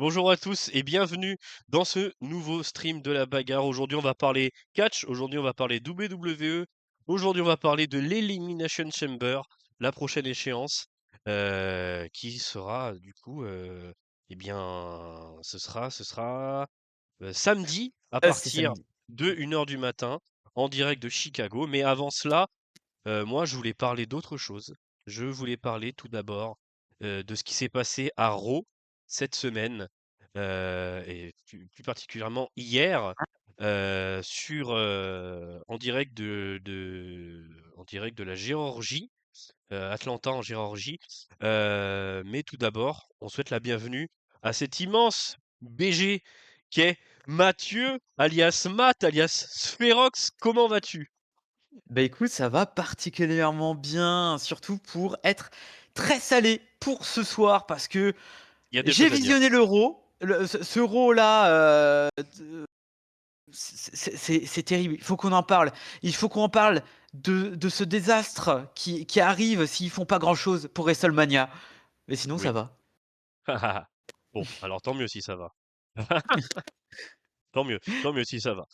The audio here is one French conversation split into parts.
Bonjour à tous et bienvenue dans ce nouveau stream de la bagarre. Aujourd'hui, on va parler catch, aujourd'hui, on va parler WWE, aujourd'hui, on va parler de l'Elimination Chamber, la prochaine échéance, qui sera du coup, eh bien, ce sera samedi à C'est partir samedi. de 1 heure du matin en direct de Chicago. Mais avant cela, moi, je voulais parler d'autre chose. Je voulais parler tout d'abord de ce qui s'est passé à Raw cette semaine, et plus particulièrement hier, en direct de la Géorgie, Atlanta en Géorgie. Mais tout d'abord, on souhaite la bienvenue à cet immense BG qui est Mathieu, alias Matt, alias Spherox. Comment vas-tu? Bah, écoute, ça va particulièrement bien, surtout pour être très salé pour ce soir parce que Il y a des j'ai choses à dire. visionné l'Euro. Ce Raw-là, c'est terrible. Il faut qu'on en parle. Il faut qu'on en parle de ce désastre qui arrive s'ils font pas grand-chose pour WrestleMania. Mais sinon, ça Oui. va. Bon, alors tant mieux si ça va. Tant mieux si ça va.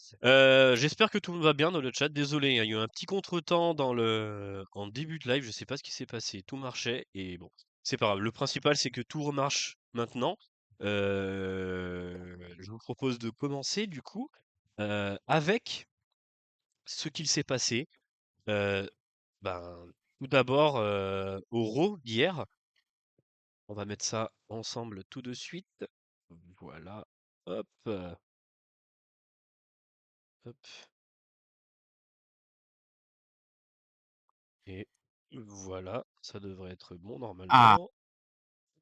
J'espère que tout le monde va bien dans le chat. Désolé, hein, il y a eu un petit contretemps en début de live, je sais pas ce qui s'est passé, tout marchait et bon, c'est pas grave. Le principal, c'est que tout remarche maintenant. Je vous propose de commencer du coup avec ce qu'il s'est passé. Euh, ben, tout d'abord au Raw d'hier. On va mettre ça ensemble tout de suite. Voilà. Hop. Hop. Et voilà, ça devrait être bon Ah, normalement.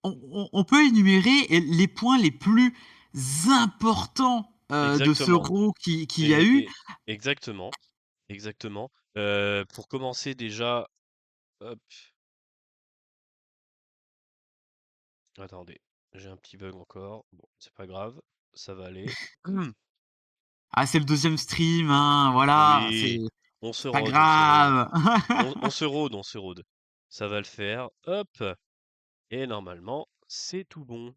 on peut énumérer les points les plus importants de ce Exactement. Raw qu'il y a Et, eu. et exactement, exactement. Pour commencer déjà, hop, attendez, j'ai un petit bug encore. Bon, c'est pas grave, ça va aller. Ah, c'est le deuxième stream, hein, voilà, Oui, on se c'est pas rôde, on se rôde. grave. On se rôde, on se rôde. Ça va le faire. Hop, et normalement, c'est tout bon.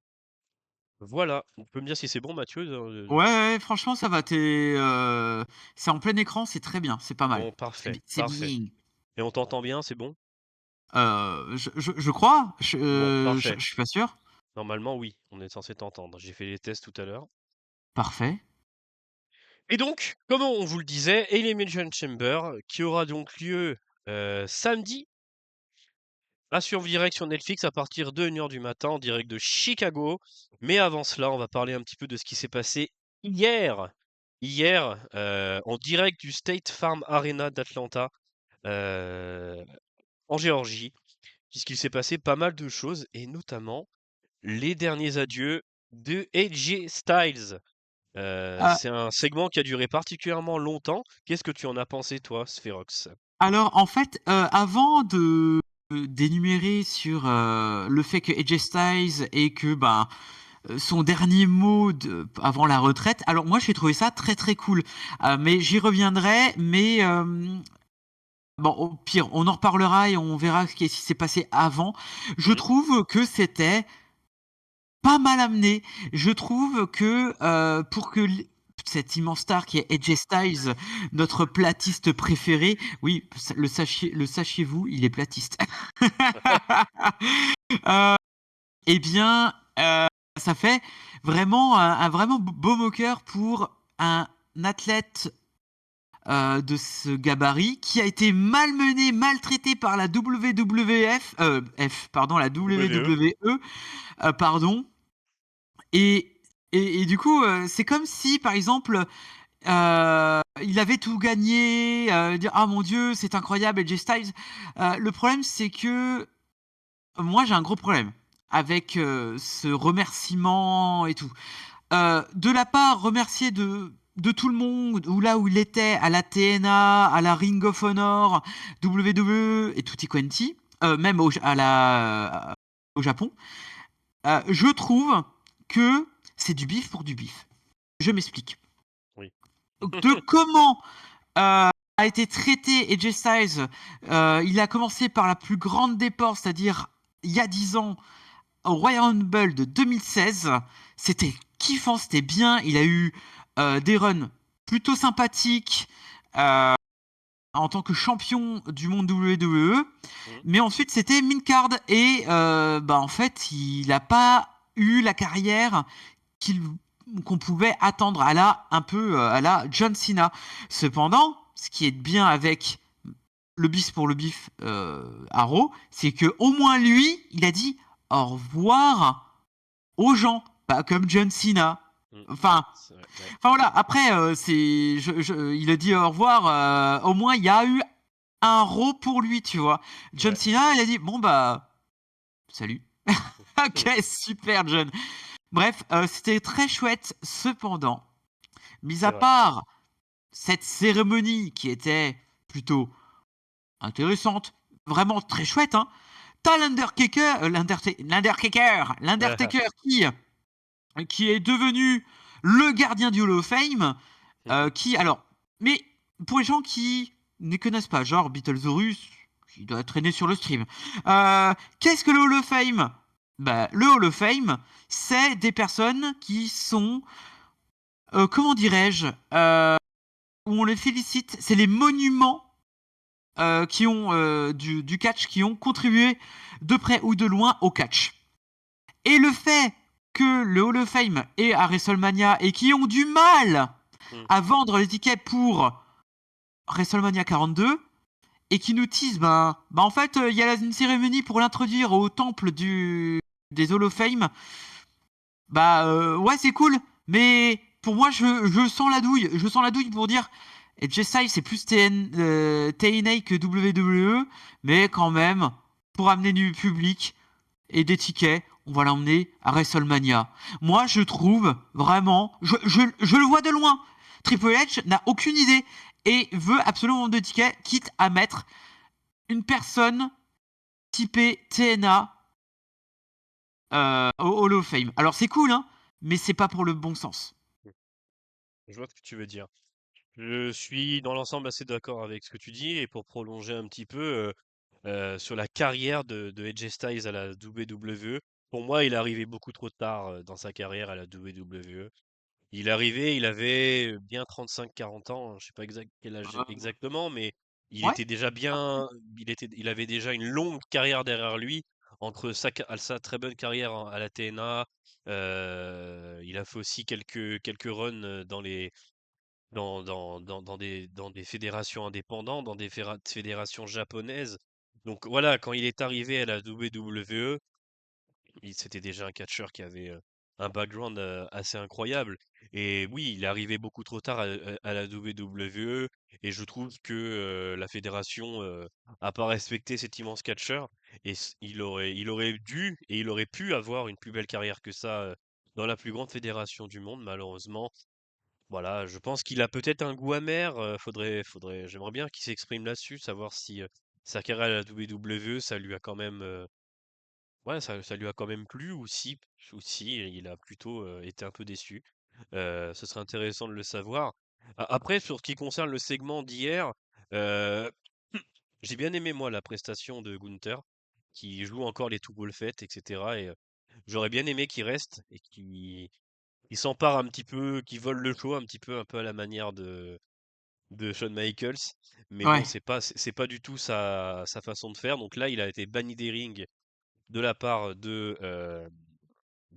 Voilà. On peut me dire si c'est bon, Mathieu? Ouais, ouais, franchement, ça va, c'est en plein écran, c'est très bien, c'est pas mal. Bon, parfait, C'est parfait. bien. Et on t'entend bien, c'est bon? Je crois, Bon, parfait. je suis pas sûr. Normalement, oui, on est censé t'entendre. J'ai fait les tests tout à l'heure. Parfait. Et donc, comme on vous le disait, Elimination Chamber, qui aura donc lieu samedi, à suivre direct sur Netflix à partir de 1 heure du matin, en direct de Chicago. Mais avant cela, on va parler un petit peu de ce qui s'est passé hier. Hier, en direct du State Farm Arena d'Atlanta, euh, en Géorgie, puisqu'il s'est passé pas mal de choses, et notamment les derniers adieux de AJ Styles. Euh, C'est un segment qui a duré particulièrement longtemps. Qu'est-ce que tu en as pensé, toi, Spherox? alors, en fait, avant de d'énumérer sur le fait que AJ Styles et que ben son dernier mot avant la retraite. Alors moi j'ai trouvé ça très très cool, mais j'y reviendrai. Mais bon, au pire, on en reparlera et on verra ce qui s'est passé avant. Je Mhm. trouve que c'était pas mal amené. Je trouve que pour que cette immense star qui est AJ Styles, notre platiste préféré, oui, le sachiez-vous, il est platiste. Eh bien, ça fait vraiment un vraiment beau moqueur pour un athlète de ce gabarit qui a été malmené, maltraité par la WWF, pardon, la WWE. WWE, pardon. Et, et du coup, c'est comme si, par exemple, il avait tout gagné, dire ah mon Dieu, c'est incroyable, AJ Styles. Le problème, c'est que moi, j'ai un gros problème avec ce remerciement et tout. De la part remercier de tout le monde, ou là où il était, à la TNA, à la Ring of Honor, WWE et tutti quanti, même au Japon, je trouve que c'est du bif pour du bif. Je m'explique. Oui. De comment a été traité AJ Styles, il a commencé par la plus grande des portes, c'est-à-dire il y a 10 ans, au Royal Rumble de 2016. C'était kiffant, c'était bien. Il a eu des runs plutôt sympathiques en tant que champion du monde WWE. Mmh. Mais ensuite, c'était Midcard. Et bah, en fait, il n'a pas eu la carrière qu'il qu'on pouvait attendre un peu à la John Cena. Cependant, ce qui est bien avec le bis pour le bif Arrow, c'est que au moins lui, il a dit au revoir aux gens, pas comme John Cena. Mmh. Enfin, C'est vrai, ouais. enfin voilà. Après, il a dit au revoir. Au moins, il y a eu un Raw pour lui, tu vois. John Ouais. Cena, il a dit bon bah salut. Ok, super John. Bref, c'était très chouette. Cependant, mis C'est à vrai. part cette cérémonie qui était plutôt intéressante, vraiment très chouette, hein, t'as l'Undertaker qui est devenu le gardien du Hall of Fame, Mmh. qui, alors, mais pour les gens qui ne connaissent pas, genre Beetlesaurus, qui doit traîner sur le stream, qu'est-ce que le Hall of Fame? Bah, le Hall of Fame, c'est des personnes qui sont, comment dirais-je, où on les félicite, c'est les monuments qui ont du catch, qui ont contribué de près ou de loin au catch. Et le fait que le Hall of Fame est à WrestleMania et qui ont du mal Mmh. à vendre les tickets pour WrestleMania 42 et qui nous disent ben en fait il y a une cérémonie pour l'introduire au temple des Hall of Fame. Bah ouais c'est cool, mais pour moi je sens la douille. Je sens la douille pour dire AJ Styles c'est plus TNA que WWE, mais quand même pour amener du public et des tickets, on va l'emmener à WrestleMania. Moi je trouve vraiment, je le vois de loin. Triple H n'a aucune idée et veut absolument vendre des tickets, quitte à mettre une personne typée TNA au Hall of Fame. Alors c'est cool, hein, mais c'est pas pour le bon sens. Je vois ce que tu veux dire. Je suis dans l'ensemble assez d'accord avec ce que tu dis et pour prolonger un petit peu sur la carrière de AJ Styles à la WWE, pour moi, il est arrivé beaucoup trop tard dans sa carrière à la WWE. Il est arrivé, il avait bien 35-40 ans, je sais pas quel âge Euh, exactement, mais il ouais. était déjà bien, il avait déjà une longue carrière derrière lui entre sa très bonne carrière à la TNA. Il a fait aussi quelques runs dans des fédérations indépendantes, dans des fédérations japonaises. Donc voilà, quand il est arrivé à la WWE, c'était déjà un catcheur qui avait un background assez incroyable. Et oui, il est arrivé beaucoup trop tard à la WWE. Et je trouve que la fédération a pas respecté cet immense catcheur. Et il aurait dû et il aurait pu avoir une plus belle carrière que ça dans la plus grande fédération du monde. Malheureusement, voilà, je pense qu'il a peut-être un goût amer. J'aimerais bien qu'il s'exprime là-dessus, savoir si sa carrière à la WWE, ça lui a quand même, ouais, ça lui a quand même plu ou si il a plutôt été un peu déçu. Ce serait intéressant de le savoir. Après, sur ce qui concerne le segment d'hier, euh, j'ai bien aimé moi la prestation de Gunther, qui joue encore les Too Fest, etc. Et j'aurais bien aimé qu'il reste et qu'il s'empare un petit peu, qu'il vole le show un peu à la manière de Shawn Michaels. Mais bon, Ouais. c'est pas du tout sa façon de faire. Donc là, il a été banni des rings de la part de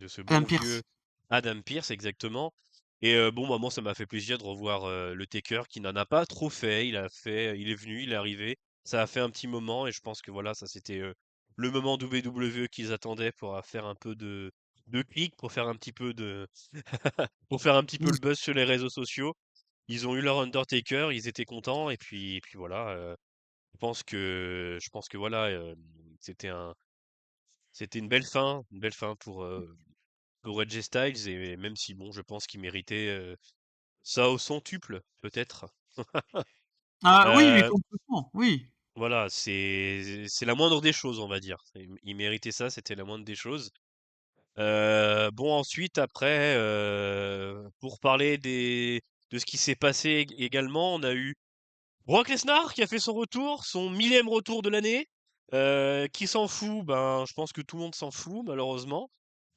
ce Adam bon Pierce. vieux Adam Pearce, exactement. Et bon, bah, moi, ça m'a fait plaisir de revoir le Taker qui n'en a pas trop fait. Il est venu, il est arrivé. Ça a fait un petit moment et je pense que voilà, ça c'était le moment WWE qu'ils attendaient pour faire un peu de clics, pour faire un petit peu pour faire un petit peu le buzz sur les réseaux sociaux. Ils ont eu leur Undertaker, ils étaient contents et puis voilà. Je pense que voilà, c'était c'était une belle fin pour AJ Styles et même si bon, je pense qu'il méritait ça au centuple, peut-être. Ah oui, mais Euh, complètement, oui. voilà, c'est la moindre des choses, on va dire. Il méritait ça, c'était la moindre des choses. Bon, ensuite, après, pour parler de ce qui s'est passé également, on a eu Brock Lesnar qui a fait son retour, son millième retour de l'année. Qui s'en fout? Ben, je pense que tout le monde s'en fout, malheureusement.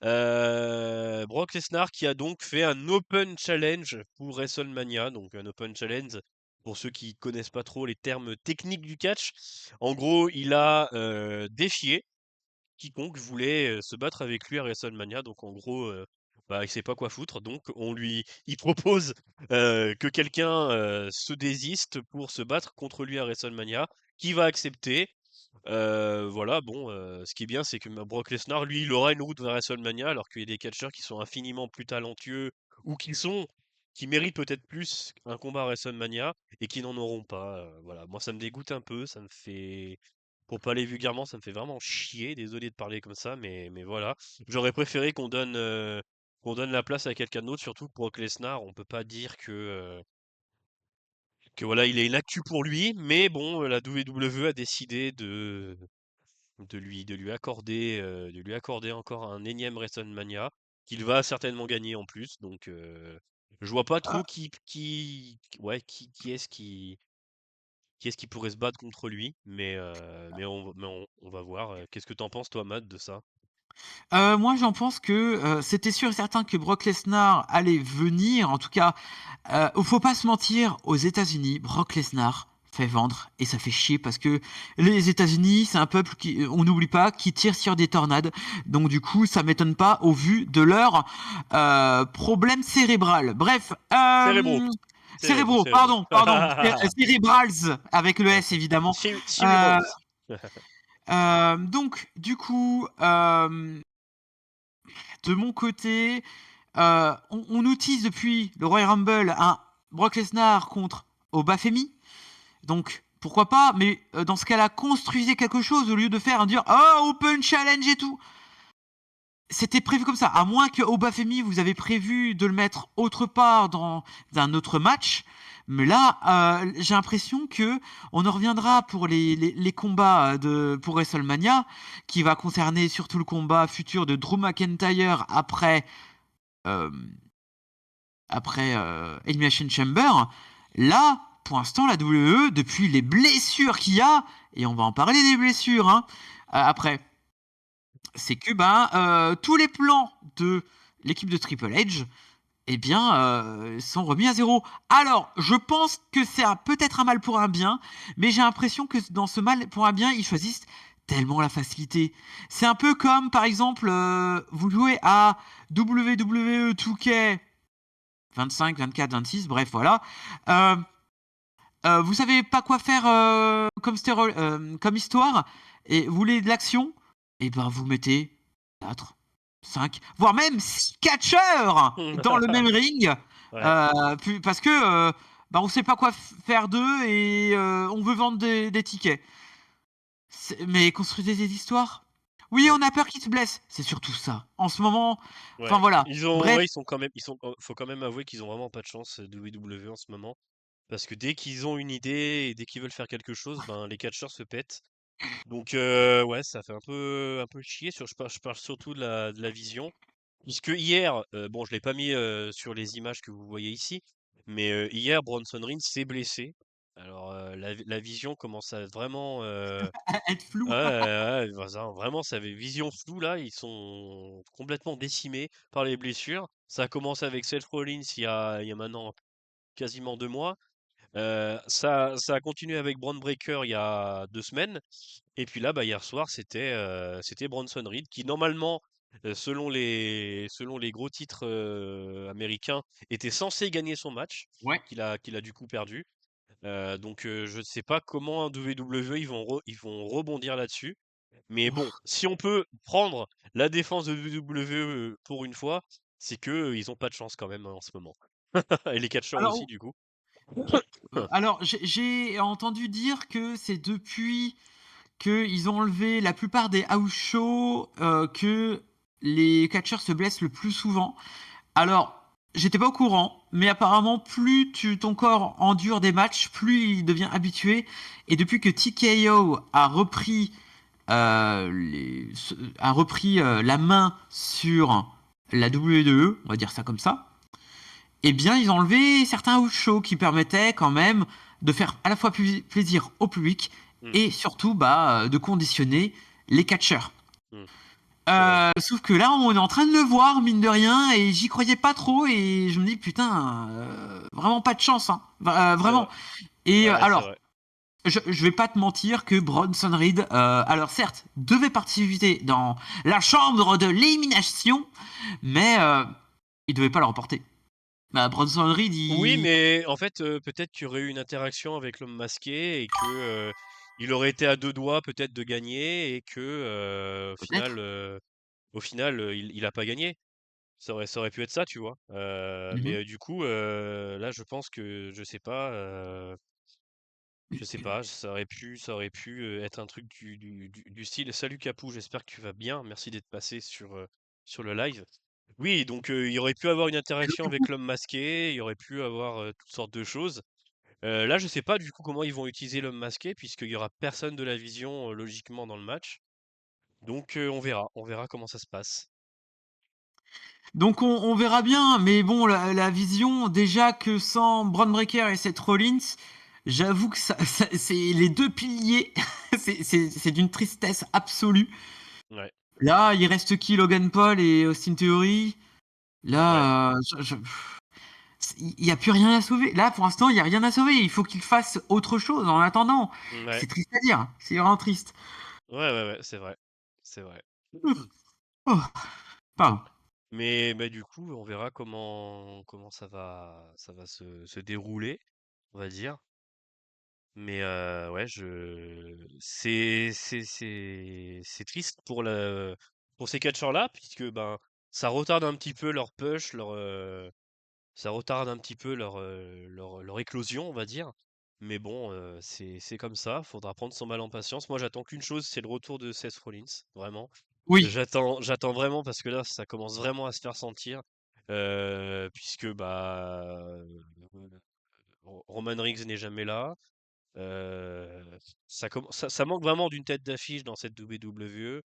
Brock Lesnar qui a donc fait un Open Challenge pour WrestleMania. Donc un Open Challenge, pour ceux qui connaissent pas trop les termes techniques du catch. En gros, il a défié quiconque voulait se battre avec lui à WrestleMania. Donc en gros, bah, il sait pas quoi foutre. Donc il propose que quelqu'un se désiste pour se battre contre lui à WrestleMania, qui va accepter. Voilà, bon, ce qui est bien, c'est que Brock Lesnar, lui, il aura une route vers WrestleMania, alors qu'il y a des catcheurs qui sont infiniment plus talentueux ou qui méritent peut-être plus un combat à WrestleMania et qui n'en auront pas. Voilà, moi, ça me dégoûte un peu, ça me fait, pour parler vulgairement, ça me fait vraiment chier. Désolé de parler comme ça, mais voilà. J'aurais préféré qu'on donne la place à quelqu'un d'autre, surtout que Brock Lesnar, on peut pas dire que voilà, il est une actu pour lui, mais bon, la WWE a décidé de lui accorder encore un énième WrestleMania qu'il va certainement gagner en plus. Donc, je vois pas trop Ah, qui est-ce qui pourrait se battre contre lui, on va voir. Qu'est-ce que t'en penses, toi, Matt, de ça? moi, j'en pense que c'était sûr et certain que Brock Lesnar allait venir. En tout cas, faut pas se mentir, aux États-Unis, Brock Lesnar fait vendre et ça fait chier parce que les États-Unis, c'est un peuple qui, on n'oublie pas, qui tire sur des tornades. Donc du coup, ça m'étonne pas au vu de leur problème cérébral. Bref, Cérébro, cérébraux, cérébro. pardon, cérébrals avec le Ouais. S évidemment. Euh, Cerebrals. donc du coup, de mon côté, on nous tease depuis le Royal Rumble un Brock Lesnar contre Obafemi. Donc, pourquoi pas, mais dans ce cas-là, construisez quelque chose au lieu de faire un dire oh, Open Challenge et tout. C'était prévu comme ça, à moins que Obafemi, vous avez prévu de le mettre autre part dans un autre match. Mais là, j'ai l'impression que on en reviendra pour les combats pour WrestleMania, qui va concerner surtout le combat futur de Drew McIntyre euh, après Elimination Chamber. Là, pour l'instant, la WWE, depuis les blessures qu'il y a, et on va en parler des blessures après, c'est que tous les plans de l'équipe de Triple H, eh bien, sont remis à zéro. Alors, je pense que c'est peut-être un mal pour un bien, mais j'ai l'impression que dans ce mal pour un bien, ils choisissent tellement la facilité. C'est un peu comme, par exemple, vous jouez à WWE 2K 25, 24, 26, bref, voilà. Euh, vous savez pas quoi faire comme histoire, et vous voulez de l'action, et ben vous mettez 4, 5, voire même 6 catcheurs dans le même ring, Ouais. parce que on sait pas quoi faire d'eux et on veut vendre des tickets. Mais construisez des histoires. Oui, Ouais. on a peur qu'ils se blessent. C'est surtout ça. En ce moment, enfin Ouais. voilà. Bref, Ouais, ils sont quand même, faut quand même avouer qu'ils ont vraiment pas de chance, WWE en ce moment. Parce que dès qu'ils ont une idée et dès qu'ils veulent faire quelque chose, ben les catcheurs se pètent. Donc ouais, ça fait un peu chier. Je parle surtout de la vision. Puisque hier, bon, je l'ai pas mis sur les images que vous voyez ici, mais hier, Bronson Reed s'est blessé. Alors la vision commence à vraiment être ouais, flou. ouais, ouais, vraiment, ça avait vision floue là. Ils sont complètement décimés par les blessures. Ça a commencé avec Seth Rollins il y a maintenant quasiment 2 mois. Ça a continué avec Braun Breaker il y a 2 semaines. Et puis là, bah, hier soir, c'était Bronson Reed qui, normalement, selon les gros titres américains, était censé gagner son match, Ouais. qu'il a du coup perdu. Je ne sais pas comment WWE ils vont rebondir là-dessus. Mais bon, si on peut prendre la défense de WWE pour une fois, c'est que ils ont pas de chance quand même en ce moment. Et les catcheurs aussi, Alors, du coup. alors, j'ai entendu dire que c'est depuis qu'ils ont enlevé la plupart des house shows que les catcheurs se blessent le plus souvent. Alors, j'étais pas au courant, mais apparemment, plus ton corps endure des matchs, plus il devient habitué. Et depuis que TKO a repris la main sur la WWE, on va dire ça comme ça, eh bien, ils ont enlevé certains house shows qui permettaient quand même de faire à la fois plaisir au public Mmh. et surtout, de conditionner les catcheurs. Mmh. C'est vrai. Sauf que là, on est en train de le voir, mine de rien, et j'y croyais pas trop, et je me dis: «Putain, vraiment pas de chance, hein». C'est Vraiment. vrai. Et Ouais, c'est alors, vrai. je vais pas te mentir que Bronson Reed, alors certes, devait participer dans la chambre de l'élimination, mais il devait pas le remporter. Bronson Reed, Oui, il mais en fait, peut-être qu'il y aurait eu une interaction avec l'homme masqué et que, il aurait été à 2 doigts peut-être de gagner et que, peut-être. au final, il a pas gagné. Ça aurait pu être ça, tu vois? Mais, Mmh. du coup, là, je pense que je sais pas, ça aurait pu, être un truc du style: «Salut Capou, j'espère que tu vas bien. Merci d'être passé sur le live». Oui, donc, il y aurait pu avoir une interaction avec l'homme masqué, il y aurait pu avoir, toutes sortes de choses. Là, je sais pas du coup comment ils vont utiliser l'homme masqué puisqu'il y aura personne de la vision, logiquement dans le match. Donc, on verra comment ça se passe. Donc on verra bien, mais bon, la vision, déjà que sans Bron Breakker et Seth Rollins, j'avoue que c'est les deux piliers, c'est d'une tristesse absolue. Ouais, Là, il reste qui? Logan Paul et Austin Theory. ouais, Là, il y a plus rien à sauver. Là, pour l'instant, il y a rien à sauver. Il faut qu'il fasse autre chose en attendant. ouais, C'est triste à dire. C'est vraiment triste. ouais, ouais, ouais, c'est vrai, c'est vrai. Oh, pardon. Mais du coup, on verra comment ça va se dérouler, on va dire. Mais ouais, c'est triste pour ces catcheurs-là puisque, ben, ça retarde un petit peu leur push, ça retarde un petit peu leur éclosion, on va dire. Mais bon, c'est comme ça, faudra prendre son mal en patience. Moi, j'attends qu'une chose, c'est le retour de Seth Rollins, vraiment. Oui. J'attends vraiment parce que là, ça commence vraiment à se faire sentir, puisque, Roman Reigns n'est jamais là. Ça manque vraiment d'une tête d'affiche dans cette WWE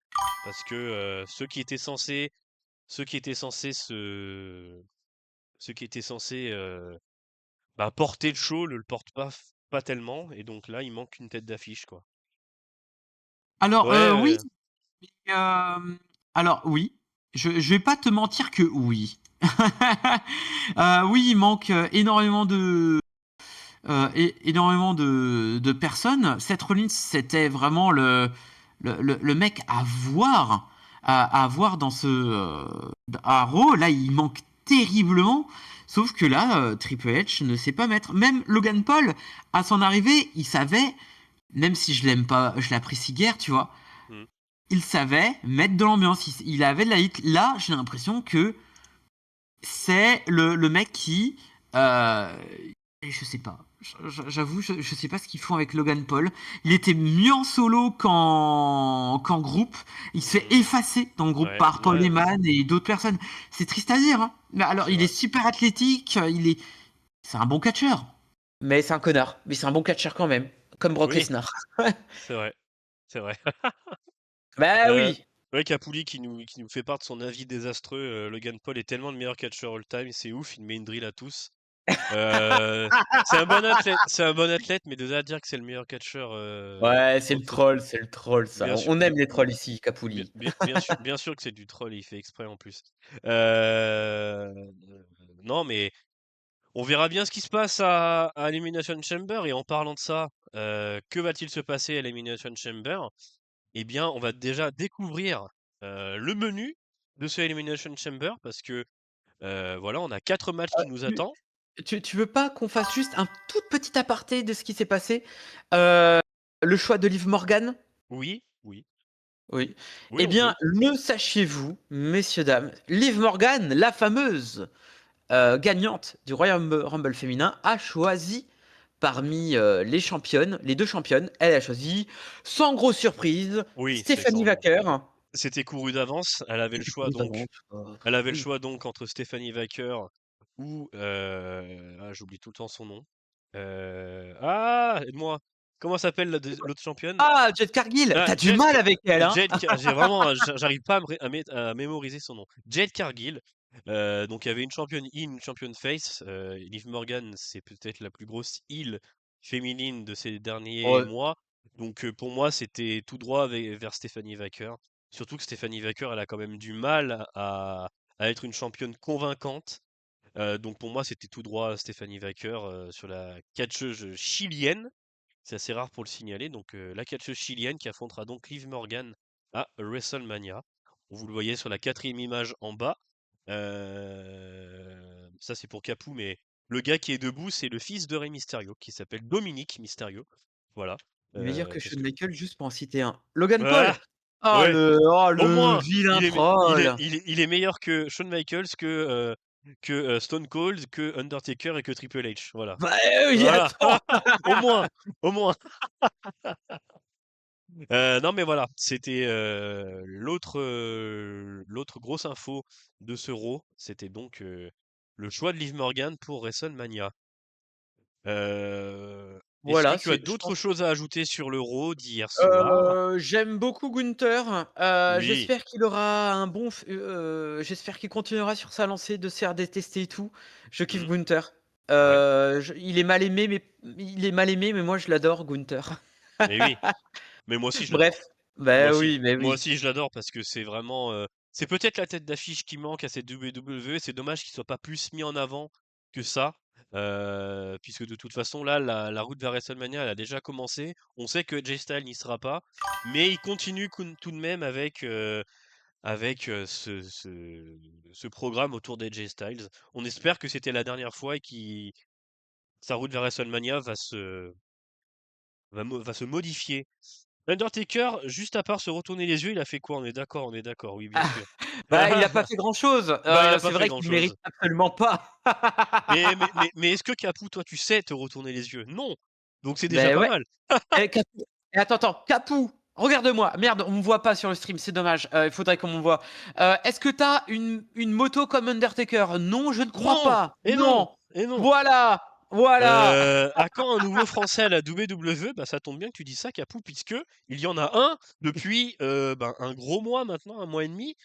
parce que, ceux qui étaient censés se ceux qui étaient censés, porter le show ne le portent pas tellement et donc là, il manque une tête d'affiche, quoi. Alors, oui. Ouais, Alors oui, je vais pas te mentir que oui. Oui, il manque, énormément de personnes. Seth Rollins, c'était vraiment le mec à voir dans à Raw. Là, il manque terriblement. Sauf que là, Triple H ne sait pas mettre. Même Logan Paul, à son arrivée, il savait, même si je l'aime pas, je l'apprécie guère, tu vois, mmh, il savait mettre de l'ambiance. Il avait de la hit. Là, j'ai l'impression que c'est le mec qui. Euh, je sais pas. J'avoue, je sais pas ce qu'ils font avec Logan Paul. Il était mieux en solo qu'en groupe. Il se fait mmh, effacer dans le groupe ouais, par Paul ouais, Heyman et d'autres personnes. C'est triste à dire, hein. Mais alors, c'est il est vrai. super athlétique. C'est un bon catcheur. Mais c'est un connard. Mais c'est un bon catcheur quand même. Comme Brock Oui, Lesnar. c'est vrai, c'est vrai. Bah Heu, oui. ouais, Capouli qui nous fait part de son avis désastreux, Logan Paul est tellement le meilleur catcheur all time, c'est ouf, il met une drill à tous. Heu, c'est un bon athlète, mais de là à dire que c'est le meilleur catcheur, Ouais, c'est au le top, troll, c'est le troll, ça. bien sûr On bien aime les bien trolls ici, bien Capouli. bien bien sûr que c'est du troll, il fait exprès en plus. Heu, non, mais on verra bien ce qui se passe à Elimination Chamber et en parlant de ça, que va-t-il se passer à Elimination Chamber? Eh bien, on va déjà découvrir, le menu de ce Elimination Chamber parce que, voilà, on a 4 matchs qui nous Tu attendent. tu veux pas qu'on fasse juste un tout petit aparté de ce qui s'est passé? Heu, le choix de Liv Morgan? Oui, oui, Oui. oui, Eh on bien, peut. le sachiez-vous, messieurs, dames, Liv Morgan, la fameuse, gagnante du Royal Rumble féminin, a choisi parmi, les championnes, les 2 championnes, elle a choisi, sans grosse surprise, Oui, Stephanie Wacker. c'était couru d'avance. Elle avait le C'était choix couru donc d'avance, elle avait le oui. choix donc entre Stephanie Wacker ou, j'oublie tout le temps son nom. Aide-moi! Comment s'appelle l'autre championne? Ah, Jade Cargill! Ah, Tu du mal avec elle, hein? J'ai vraiment, j'arrive pas à mémoriser son nom. Jade Cargill. Donc il y avait une championne heel, une championne face. Liv Morgan, c'est peut-être la plus grosse heel féminine de ces derniers Oh, mois. Donc pour moi, c'était tout droit vers Stephanie Wacker. Surtout que Stephanie Wacker, elle a quand même du mal à être une championne convaincante. Donc pour moi, c'était tout droit Stephanie Wacker sur la catcheuse chilienne. C'est assez rare pour le signaler. Donc la catcheuse chilienne qui affrontera donc Liv Morgan à WrestleMania. Vous le voyez sur la 4e image en bas. Ça c'est pour Capou, mais le gars qui est debout, c'est le fils de Rey Mysterio, qui s'appelle Dominique Mysterio. Voilà. Meilleur que Parce Shawn que Michaels, juste pour en citer un. Logan Paul! ah, ouais, Oh au le moins, vilain troll! il est meilleur que Shawn Michaels, que Stone Cold, que Undertaker et que Triple H. Voilà. Bah, Voilà. attends! Au moins, au moins. Non mais voilà, c'était l'autre grosse info de ce Raw, c'était donc le choix de Liv Morgan pour WrestleMania. Est-ce que Voilà, tu as c'est je d'autres pense choses à ajouter sur le Raw d'hier soir? j'aime beaucoup Gunther, Oui. j'espère qu'il aura un bon j'espère qu'il continuera sur sa lancée de se faire détester et tout. Je kiffe Mmh. Gunther. Ouais. Je il est mal aimé, mais moi je l'adore Gunther. Mais oui. Mais moi aussi je l'adore. Bref, bah oui, mais Moi oui. aussi je l'adore parce que c'est vraiment, c'est peut-être la tête d'affiche qui manque à cette WWE. C'est dommage qu'il soit pas plus mis en avant que ça, puisque de toute façon là, la route vers WrestleMania, elle a déjà commencé. On sait que Jay Styles n'y sera pas, mais il continue tout de même avec ce programme autour d'AJ Styles. On espère que c'était la dernière fois et qui sa route vers WrestleMania va se modifier. Undertaker, juste à part se retourner les yeux, il a fait quoi? On est d'accord, oui, bien Ah, sûr. bah, il a pas fait grand-chose, Bah, il a pas c'est fait vrai qu'il grand-chose. mérite absolument pas. Mais est-ce que Capou, toi, tu sais te retourner les yeux? Non! Donc c'est déjà Beh, pas ouais. mal. Capou, attends, Capou, regarde-moi. Merde, on me voit pas sur le stream, c'est dommage. Il faudrait qu'on me voit. Est-ce que t'as une moto comme Undertaker? Non, je ne crois Non! pas. Et non! Non. Et non! Voilà, voilà. À quand un nouveau Français à la WWE? Bah, ça tombe bien que tu dis ça, Capou, puisque il y en a un depuis, ben, un gros mois maintenant, un mois et demi.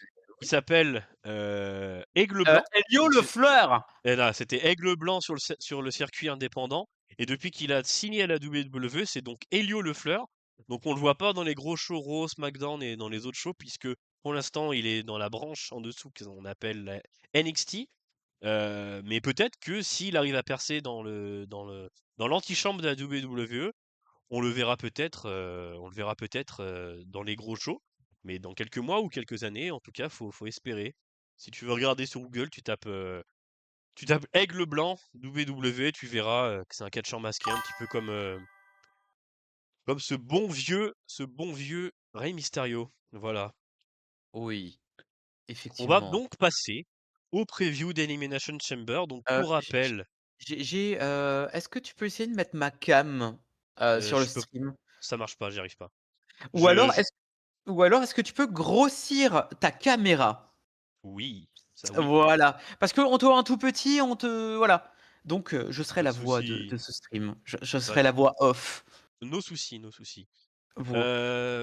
Il s'appelle, Aigle Blanc. Elio Donc Le c'est Fleur. Et là, c'était Aigle Blanc sur le circuit indépendant. Et depuis qu'il a signé à la WWE, c'est donc Elio Lefleur. Donc on le voit pas dans les gros shows Raw, SmackDown et dans les autres shows, puisque pour l'instant il est dans la branche en dessous qu'on appelle la NXT. Mais peut-être que s'il arrive à percer dans l'antichambre de la WWE, on le verra peut-être dans les gros shows. Mais dans quelques mois ou quelques années, en tout cas, faut espérer. Si tu veux regarder sur Google, tu tapes Aigle Blanc, WWE, tu verras que c'est un catcheur masqué, un petit peu comme ce bon vieux Rey Mysterio. Voilà. Oui, On va effectivement. donc passer au preview d'Elimination Chamber. Donc Heu, pour j j rappel, est-ce que tu peux essayer de mettre ma cam, sur le je peux, stream? ça marche pas, j'y arrive pas. Ou Je, alors je- est-ce ou alors est-ce que tu peux grossir ta caméra? oui, ça oui, Voilà, parce qu'on te voit un tout petit, on te voilà. Donc je serai pas de la voix de souci. ce stream. Je Pas- serai la voix off. Nos soucis, nos soucis. Vo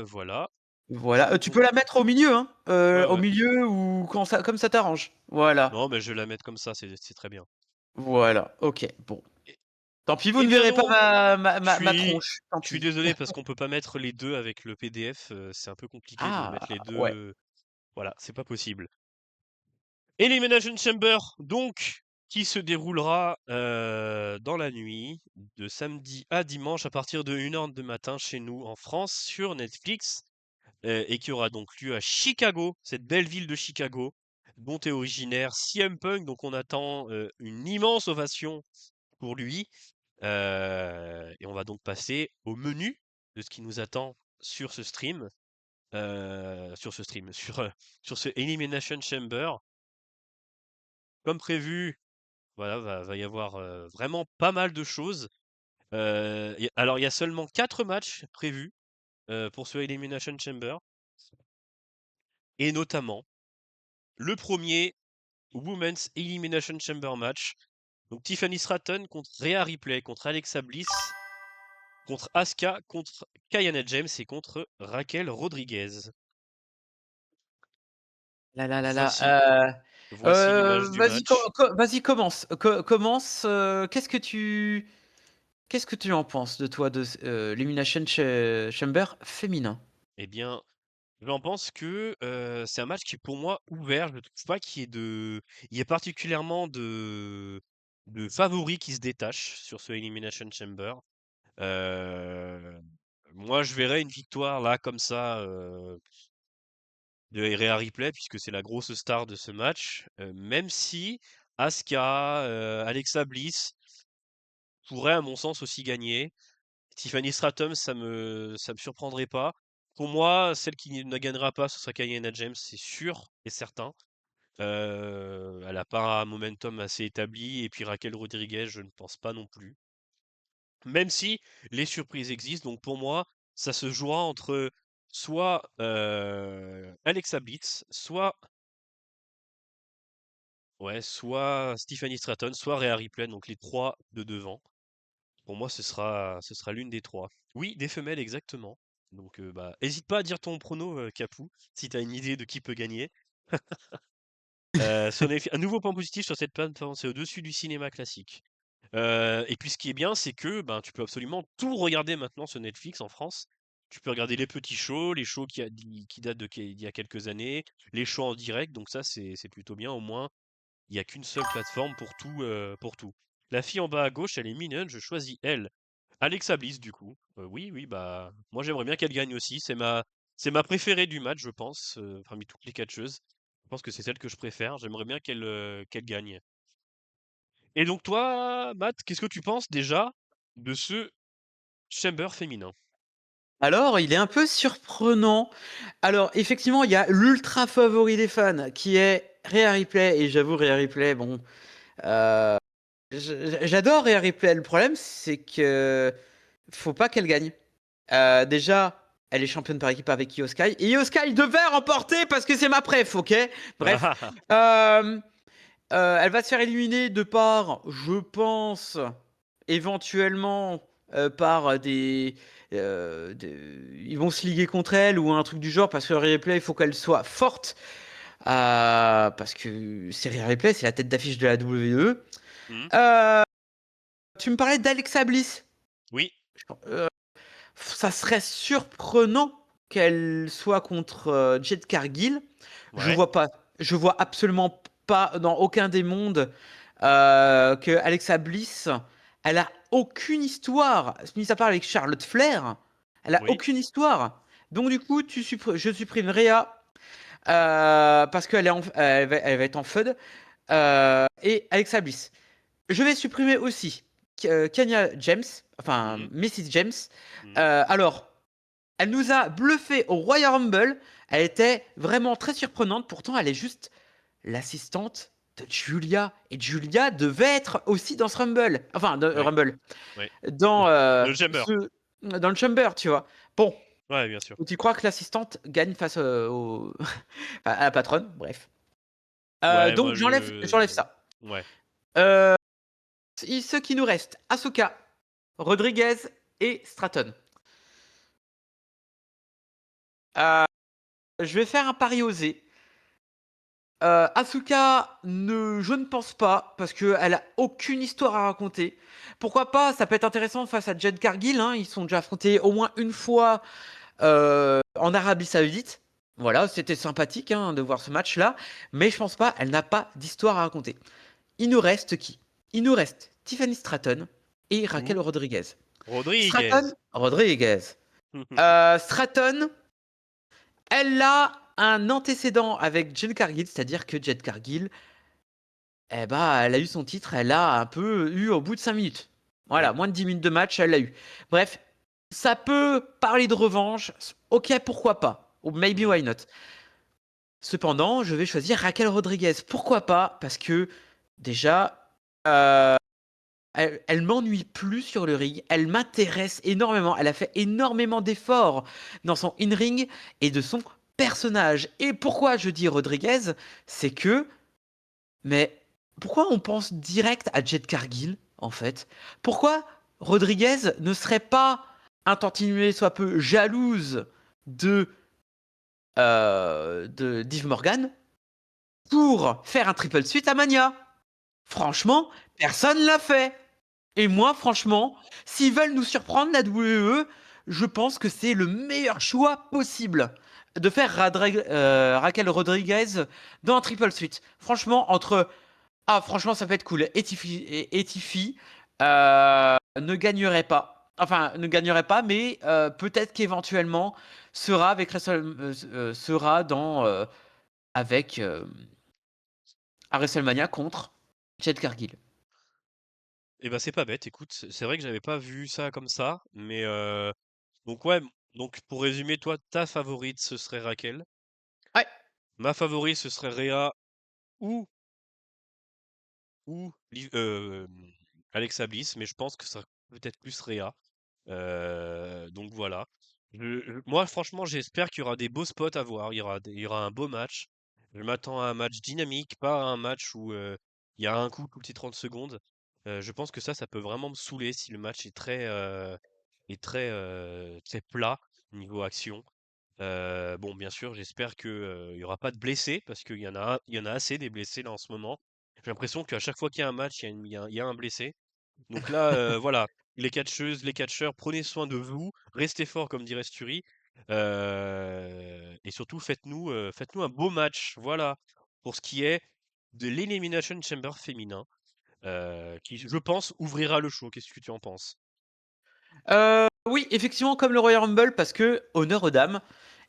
Voilà. voilà, tu peux Donc, la mettre au milieu, hein, ouais, au ouais. milieu ou quand ça comme ça t'arrange. Voilà, Non, mais je vais la mettre comme ça, c'est très bien. voilà, OK, bon. Eh, Tant pis, vous eh ne bien verrez pas non, ma tronche, tant Je suis pis. désolé parce qu'on peut pas mettre les 2 avec le PDF, c'est un peu compliqué de mettre les Ah, ouais. 2. Voilà, c'est pas possible. Elimination Chamber, donc, qui se déroulera, dans la nuit de samedi à dimanche à partir de 1h du matin chez nous en France sur Netflix, et qui aura donc lieu à Chicago, cette belle ville de Chicago, dont est originaire CM Punk. Donc on attend, une immense ovation pour lui. Et on va donc passer au menu de ce qui nous attend sur ce stream, sur ce Elimination Chamber. Comme prévu, voilà, va y avoir vraiment pas mal de choses. Alors, il y a seulement 4 matchs prévus pour ce Elimination Chamber, et notamment le premier Women's Elimination Chamber match. Donc Tiffany Stratton contre Rhea Ripley, contre Alexa Bliss, contre Asuka, contre Kayana James et contre Raquel Rodriguez. Là là là Voici, là, voici l'image du vas-y match. vas-y commence, commence, qu'est-ce que tu Qu'est-ce que tu en penses de toi de l'Elimination Chamber féminin? Eh bien, j'en pense que, c'est un match qui est pour moi ouvert. Je ne trouve pas il y ait particulièrement de favoris qui se détachent sur ce Elimination Chamber. Heu, Moi je verrais une victoire là comme ça, de Rhea Ripley puisque c'est la grosse star de ce match, même si Asuka, Alexa Bliss pourraient à mon sens aussi gagner. Tiffany Stratton, ça me surprendrait pas. Pour moi, celle qui ne gagnera pas, ce sera Kiana James, c'est sûr et certain. Elle a pas un momentum assez établi et puis Raquel Rodriguez, je ne pense pas non plus. Même si les surprises existent, donc pour moi, ça se jouera entre soit, Alexa Bliss, soit Tiffany Stratton, soit Rhea Ripley, donc les 3 de devant. Pour moi, ce sera l'une des 3. Oui, des femelles, exactement. Donc, bah, hésite pas à dire ton prono, Capou, si tu as une idée de qui peut gagner. Un nouveau point positif sur cette plateforme, c'est au-dessus du cinéma classique. Et puis ce qui est bien, c'est que, ben, tu peux absolument tout regarder maintenant sur Netflix en France. Tu peux regarder les petits shows, les shows qui datent d'il y a quelques années, les shows en direct, donc ça, c'est plutôt bien. Au moins, il y a qu'une seule plateforme pour tout, pour tout. La fille en bas à gauche, elle est mignonne, je choisis elle. Alexa Bliss, du coup. Oui, oui, bah, moi j'aimerais bien qu'elle gagne aussi. C'est ma préférée du match, je pense, parmi toutes les catcheuses. Je pense que c'est celle que je préfère. J'aimerais bien qu'elle gagne. Et donc toi, Matt, qu'est-ce que tu penses déjà de ce Chamber féminin? Alors, il est un peu surprenant. Alors, effectivement, il y a l'ultra favori des fans qui est Rhea Ripley. Et j'avoue, Rhea Ripley, bon, euh, j'adore Rhea Ripley. Le problème, c'est que faut pas qu'elle gagne. Déjà, elle est championne par équipe avec Io Sky. Et Io Sky devait remporter parce que c'est ma préf, ok? Bref. Euh, Elle va se faire éliminer de par, je pense, éventuellement par ils vont se liguer contre elle ou un truc du genre parce que Rhea Ripley, il faut qu'elle soit forte. Parce que c'est Rhea Ripley, c'est la tête d'affiche de la WWE. Hmm. Euh, Tu me parlais d'Alexa Bliss. Oui, Euh, Ça serait surprenant qu'elle soit contre Jade Cargill. Je ouais, vois pas, je vois absolument pas dans aucun des mondes que Alexa Bliss, elle a aucune histoire, mis à part avec Charlotte Flair, elle a oui. aucune histoire. Donc du coup, je supprime Rhea parce qu'elle va être en FUD et Alexa Bliss. Je vais supprimer aussi Kenya James, enfin Mhm, Mrs. James. mhm. Alors, elle nous a bluffé au Royal Rumble. Elle était vraiment très surprenante. Pourtant, elle est juste l'assistante de Julia. Et Julia devait être aussi dans ce Rumble. Enfin, Ouais, Rumble. ouais. Dans, Le Chamber. dans le Chamber, tu vois. Bon, Ouais, bien sûr. tu crois que l'assistante gagne face à la patronne? Bref. Ouais, Donc, moi j'enlève ça. ouais. Euh, Ce qui nous reste, Asuka, Rodriguez et Stratton. Euh, je vais faire un pari osé. Asuka, je ne pense pas, parce qu'elle a aucune histoire à raconter. Pourquoi pas, ça peut être intéressant face à Jade Cargill, hein, ils sont déjà affrontés au moins une fois en Arabie Saoudite. Voilà, c'était sympathique hein, de voir ce match-là, mais je pense pas, elle n'a pas d'histoire à raconter. Il nous reste qui? Il nous reste Tiffany Stratton et Raquel Ou Rodriguez. Stratton, Rodriguez. Rodriguez. Stratton, elle a un antécédent avec Jade Cargill, c'est-à-dire que Jade Cargill, eh ben, elle a eu son titre, elle l'a un peu eu au bout de 5 minutes. Voilà, Ouais. moins de 10 minutes de match, elle l'a eu. Bref, ça peut parler de revanche. Ok, pourquoi pas? Ou maybe Mhm. why not? Cependant, je vais choisir Raquel Rodriguez. Pourquoi pas? Parce que déjà, elle m'ennuie plus sur le ring. Elle m'intéresse énormément. Elle a fait énormément d'efforts dans son in-ring et de son personnage. Et pourquoi je dis Rodriguez? C'est que mais pourquoi on pense direct à Jade Cargill, en fait? Pourquoi Rodriguez ne serait pas un tantinet soit peu jalouse de Liv Morgan pour faire un triple suite à Mania? Franchement, personne l'a fait. Et moi, franchement, s'ils veulent nous surprendre, la WWE, je pense que c'est le meilleur choix possible de faire Raquel Rodriguez dans un Triple Threat. Franchement, franchement, ça peut être cool. Et Tiffy ne gagnerait pas. Enfin, ne gagnerait pas, mais peut-être qu'éventuellement sera dans avec à WrestleMania contre Jade Cargill. Et bah, c'est pas bête, écoute, c'est vrai que j'avais pas vu ça comme ça, mais donc ouais, donc pour résumer, toi, ta favorite, ce serait Raquel. Ouais. Ma favorite, ce serait Rhea ou Alexa Bliss, mais je pense que ça sera peut-être plus Rhea. Donc voilà. Moi, franchement, j'espère qu'il y aura des beaux spots à voir. Il y aura un beau match. Je m'attends à un match dynamique, pas à un match où il y a un coup toutes les 30 secondes. Je pense que ça peut vraiment me saouler si le match très plat niveau action. Bon, bien sûr, j'espère que il y aura pas de blessés parce il y en a assez des blessés là en ce moment. J'ai l'impression qu'à chaque fois qu'il y a un match, il y a un blessé. Donc là, voilà, les catcheuses, les catcheurs, prenez soin de vous, restez forts comme dirait Sturi, et surtout faites-nous un beau match, voilà, pour ce qui est de l'Elimination Chamber féminin, qui, je pense, ouvrira le show. Qu'est-ce que tu en penses? Oui, effectivement, comme le Royal Rumble, parce que honneur aux dames.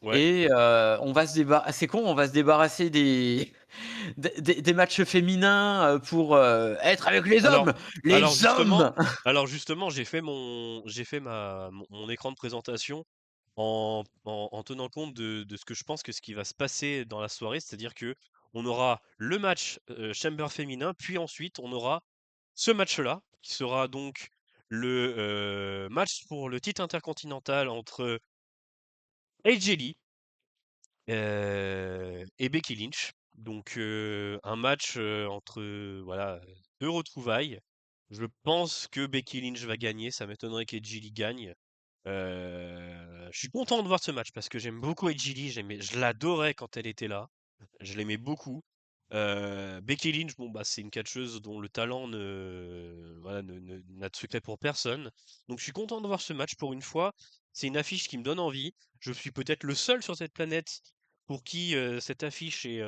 Ouais. Et on va se débarrasser. C'est con, on va se débarrasser des des matchs féminins pour être avec les Alors, hommes. alors Les justement, hommes. j'ai fait mon écran de présentation en tenant compte de ce que je pense que ce qui va se passer dans la soirée, c'est-à-dire que on aura le match Chamber féminin, puis ensuite on aura ce match-là, qui sera donc le match pour le titre intercontinental entre AJ Lee et Becky Lynch. Donc un match entre voilà, deux retrouvailles. Je pense que Becky Lynch va gagner, ça m'étonnerait qu'AJ Lee gagne. Je suis content de voir ce match parce que j'aime beaucoup AJ Lee, je l'adorais quand elle était là. Je l'aimais beaucoup. Becky Lynch, bon bah c'est une catcheuse dont le talent n'a de secret pour personne. Donc je suis content de voir ce match pour une fois. C'est une affiche qui me donne envie. Je suis peut-être le seul sur cette planète pour qui cette affiche est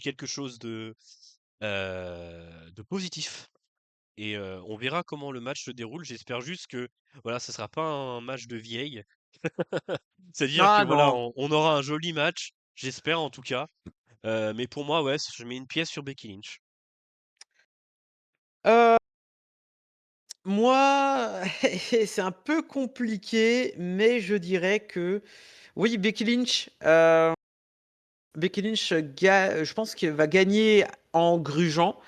quelque chose de positif. Et on verra comment le match se déroule. J'espère juste que voilà, ce sera pas un match de vieille. C'est-à-dire que Ah voilà, non. on aura un joli match, j'espère en tout cas. Mais pour moi, ouais, je mets une pièce sur Becky Lynch. Euh, Moi, c'est un peu compliqué, mais je dirais que oui, Becky Lynch, je pense qu'elle va gagner en grugeant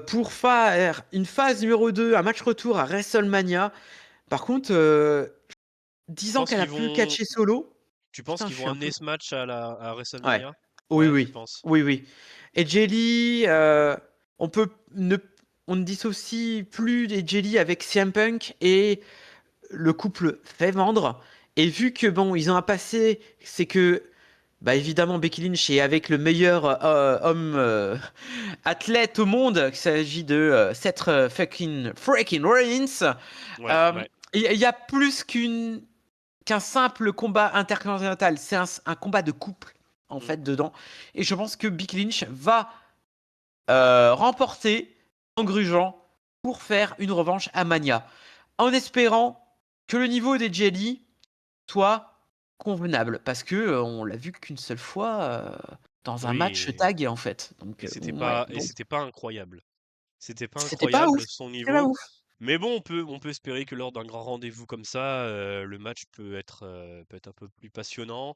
pour faire une phase numéro 2, un match retour à WrestleMania. Par contre, Tu 10 ans penses qu'elle a qu'ils plus vont, catché solo. tu penses Putain, je qu'ils vont suis un amener peu. ce match à Ouais. WrestleMania? Oui, Ouais, tu oui. penses. Oui, oui. Et Jelly, on peut ne, on ne dissocie plus des Jelly avec CM Punk et le couple fait vendre. Et vu que bon, ils ont un passé, c'est que bah évidemment Becky Lynch est avec le meilleur homme athlète au monde, il s'agit de Seth freaking Rollins. Ouais, Euh, ouais. Il y a plus qu'un simple combat intercontinental, c'est un combat de couple en Mm. fait dedans. Et je pense que Becky Lynch va remporter en grugeant pour faire une revanche à Mania, en espérant que le niveau des Jelly soit convenable, parce que on l'a vu qu'une seule fois dans un Oui, match tag en fait. Donc ouais, et bon, c'était pas incroyable. C'était pas c'était pas ouf, incroyable son c'était pas niveau. ouf. Mais bon, on peut espérer que lors d'un grand rendez-vous comme ça, le match peut être un peu plus passionnant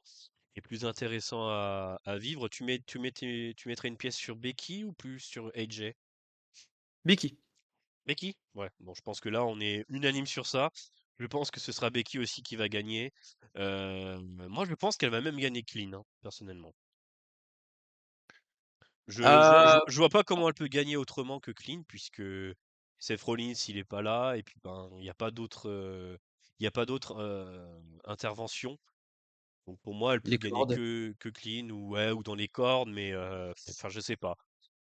et plus intéressant à vivre. Tu mettrais une pièce sur Becky ou plus sur AJ? Becky. Becky? Ouais, bon, je pense que là, on est unanime sur ça. Je pense que ce sera Becky aussi qui va gagner. Moi, je pense qu'elle va même gagner clean, hein, personnellement. Euh, Je vois pas comment elle peut gagner autrement que clean, puisque Seth Rollins, il est pas là, et puis ben, il y a pas d'autres interventions. Donc pour moi, elle peut les gagner cordes. que clean ou ouais, ou dans les cordes, mais enfin, je sais pas.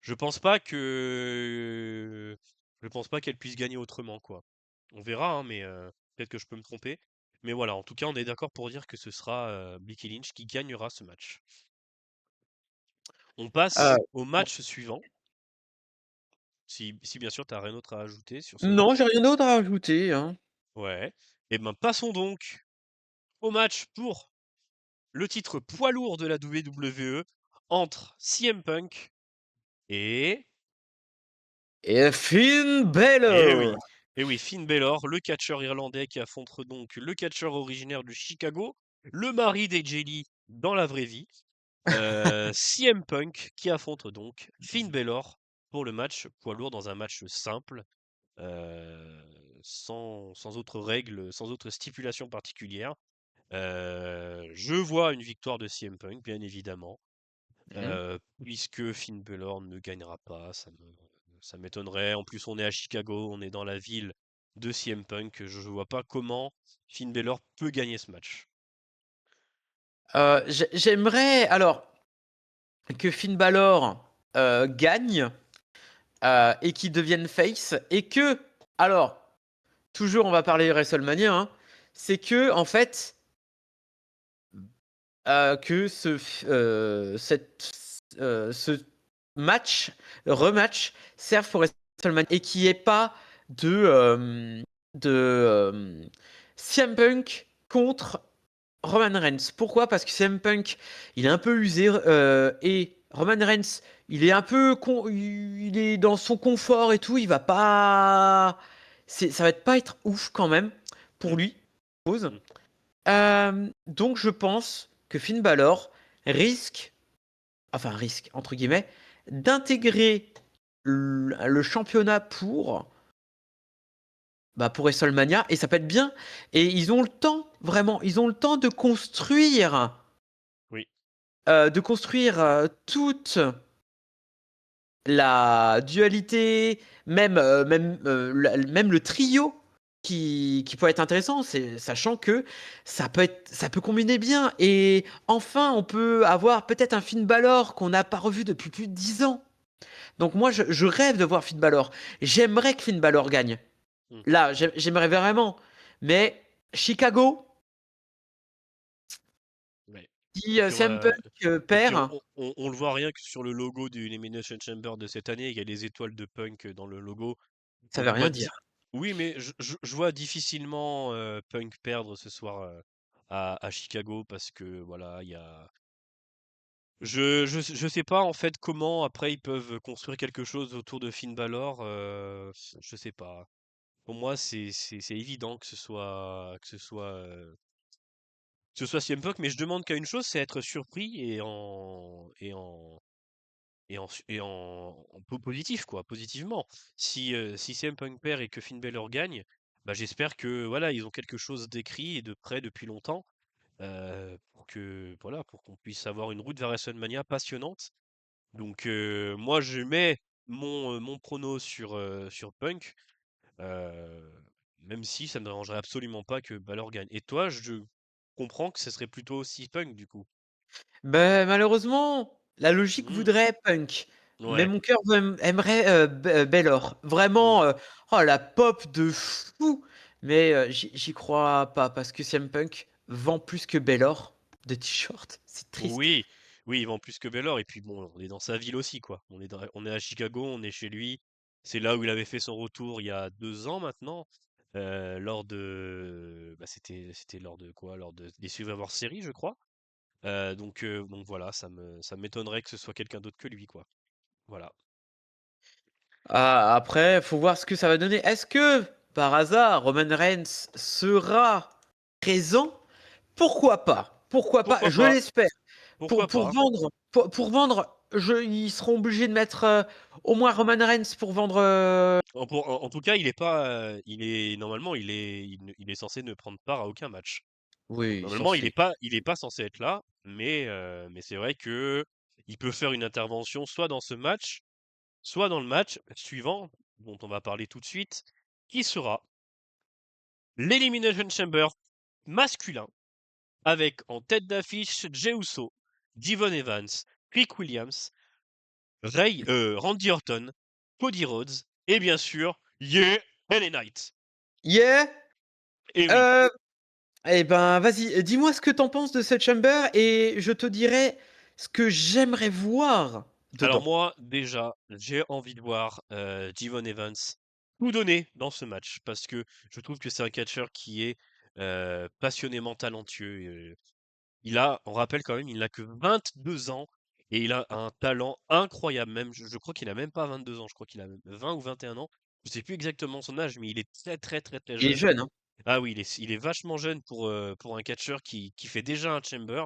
Je pense pas que Je pense pas qu'elle puisse gagner autrement, quoi. On verra, hein, mais peut-être que je peux me tromper. Mais voilà, en tout cas, on est d'accord pour dire que ce sera Becky Lynch qui gagnera ce match. On Euh, passe au match suivant. Si bien sûr, tu as rien d'autre à ajouter sur ce non, j'ai match. rien d'autre à ajouter, hein. Ouais. Et ben passons donc au match pour le titre poids lourd de la WWE entre CM Punk et... Et Finn Eh Balor. oui, eh oui, Finn Balor, le catcheur irlandais qui affronte donc le catcheur originaire du Chicago, le mari d'AJ Lee dans la vraie vie, CM Punk qui affronte donc Finn Balor pour le match poids lourd dans un match simple, euh, sans autre règle, sans autre stipulation particulière. Je vois une victoire de CM Punk, bien évidemment. Mhm. Puisque Finn Balor ne gagnera pas, ça m'étonnerait. En plus, on est à Chicago, on est dans la ville de CM Punk. Je ne vois pas comment Finn Balor peut gagner ce match. J'aimerais alors que Finn Balor gagne et qu'il devienne face et que, alors, toujours on va parler WrestleMania, hein, c'est que en fait que ce match, rematch, serve pour WrestleMania et qu'il n'y ait pas de CM Punk contre Roman Reigns. Pourquoi? Parce que CM Punk, il est un peu usé et Roman Reigns, il est un peu il est dans son confort et tout. Il va pas, ça va pas être ouf quand même pour Mm, lui. Pause. mm. Donc je pense que Finn Balor risque, enfin risque entre guillemets, d'intégrer le championnat pour WrestleMania et ça peut être bien. Et ils ont le temps, vraiment, ils ont le temps Oui, de construire toute la dualité, même le trio qui peut être intéressant, sachant que ça peut combiner bien. Et enfin, on peut avoir peut-être un Finn Balor qu'on n'a pas revu depuis plus de 10 ans. Donc moi, je rêve de voir Finn Balor. J'aimerais que Finn Balor gagne. mm, Là, j'aimerais vraiment. Mais Chicago, ouais. si Puis, CM Punk et puis perd, on le voit rien que sur le logo du Elimination Chamber de cette année. Il y a les étoiles de Punk dans le logo. ça Donc veut je vois rien dire. oui, mais je vois difficilement Punk perdre ce soir à Chicago parce que voilà, il y a je sais pas en fait comment après ils peuvent construire quelque chose autour de Finn Balor. Je sais pas. Pour moi, c'est évident que ce soit CM Punk, mais je demande qu'à une chose, c'est être surpris et en positif quoi, positivement. Si CM Punk perd et que Finn Balor gagne, bah j'espère que voilà ils ont quelque chose d'écrit et de prêt depuis longtemps pour qu'on puisse avoir une route vers WrestleMania passionnante. Donc moi je mets mon prono sur Punk, euh, même si ça ne me dérangerait absolument pas que Balor gagne. Et toi, je comprends que ce serait plutôt aussi Punk du coup. Ben, malheureusement, la logique Hmm, voudrait Punk. Mais ouais. mon cœur aimerait Baylor. Hmm. Vraiment, oh, la pop de fou. Mais j'y crois pas parce que CM Punk vend plus que Baylor de t-shirts. C'est triste. Oui, oui, il vend plus que Baylor. Et puis bon, on est dans sa ville aussi, quoi. On est à Chicago, on est chez lui. C'est là où il avait fait son retour il y a 2 ans maintenant. Lors de. Bah, c'était lors de quoi? Des Survivor Series, je crois. Donc voilà, ça m'étonnerait que ce soit quelqu'un d'autre que lui, quoi. Voilà. Ah, après, faut voir ce que ça va donner. Est-ce que, par hasard, Roman Reigns sera présent? Pourquoi pas? Pourquoi pas? Pourquoi Je pas? l'espère. Pourquoi Pour pas? vendre, pour vendre, ils seront obligés de mettre au moins Roman Reigns pour vendre. En tout cas, il est pas, normalement, il est censé ne prendre part à aucun match. Oui, Normalement, censé. il est pas censé être là, mais c'est vrai que il peut faire une intervention soit dans ce match, soit dans le match suivant, dont on va parler tout de suite, qui sera l'Elimination Chamber masculin, avec en tête d'affiche Jey Uso, Devon Evans, Rick Williams, Randy Orton, Cody Rhodes et bien sûr Yeah, LA Knight. Yeah. Et oui. Euh, Eh ben, vas-y, dis-moi ce que t'en penses de cette Chamber et je te dirai ce que j'aimerais voir Alors dedans. moi, déjà, j'ai envie de voir Devon Evans tout donner dans ce match parce que je trouve que c'est un catcheur qui est passionnément talentueux. On rappelle quand même, il n'a que 22 ans et il a un talent incroyable. Même, je crois qu'il a même pas 22 ans, je crois qu'il a même 20 ou 21 ans. Je sais plus exactement son âge, mais il est très très très très Il est jeune. jeune, hein. Ah oui, il est vachement jeune pour un catcheur qui fait déjà un chamber.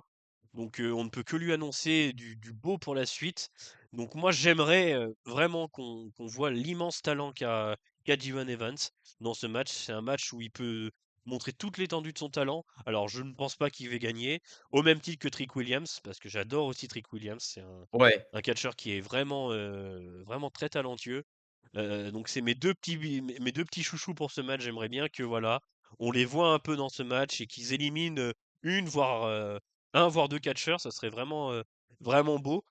Donc on ne peut que lui annoncer du beau pour la suite. Donc moi j'aimerais vraiment qu'on voit l'immense talent qu'a Devon Evans dans ce match. C'est un match où il peut montrer toute l'étendue de son talent. Alors je ne pense pas qu'il va gagner, au même titre que Trick Williams, parce que j'adore aussi Trick Williams. C'est Ouais. un catcheur qui est vraiment très talentueux. Donc c'est mes deux petits chouchous pour ce match. J'aimerais bien que voilà, on les voit un peu dans ce match et qu'ils éliminent une, voire un, voire deux catcheurs. Ce serait vraiment beau.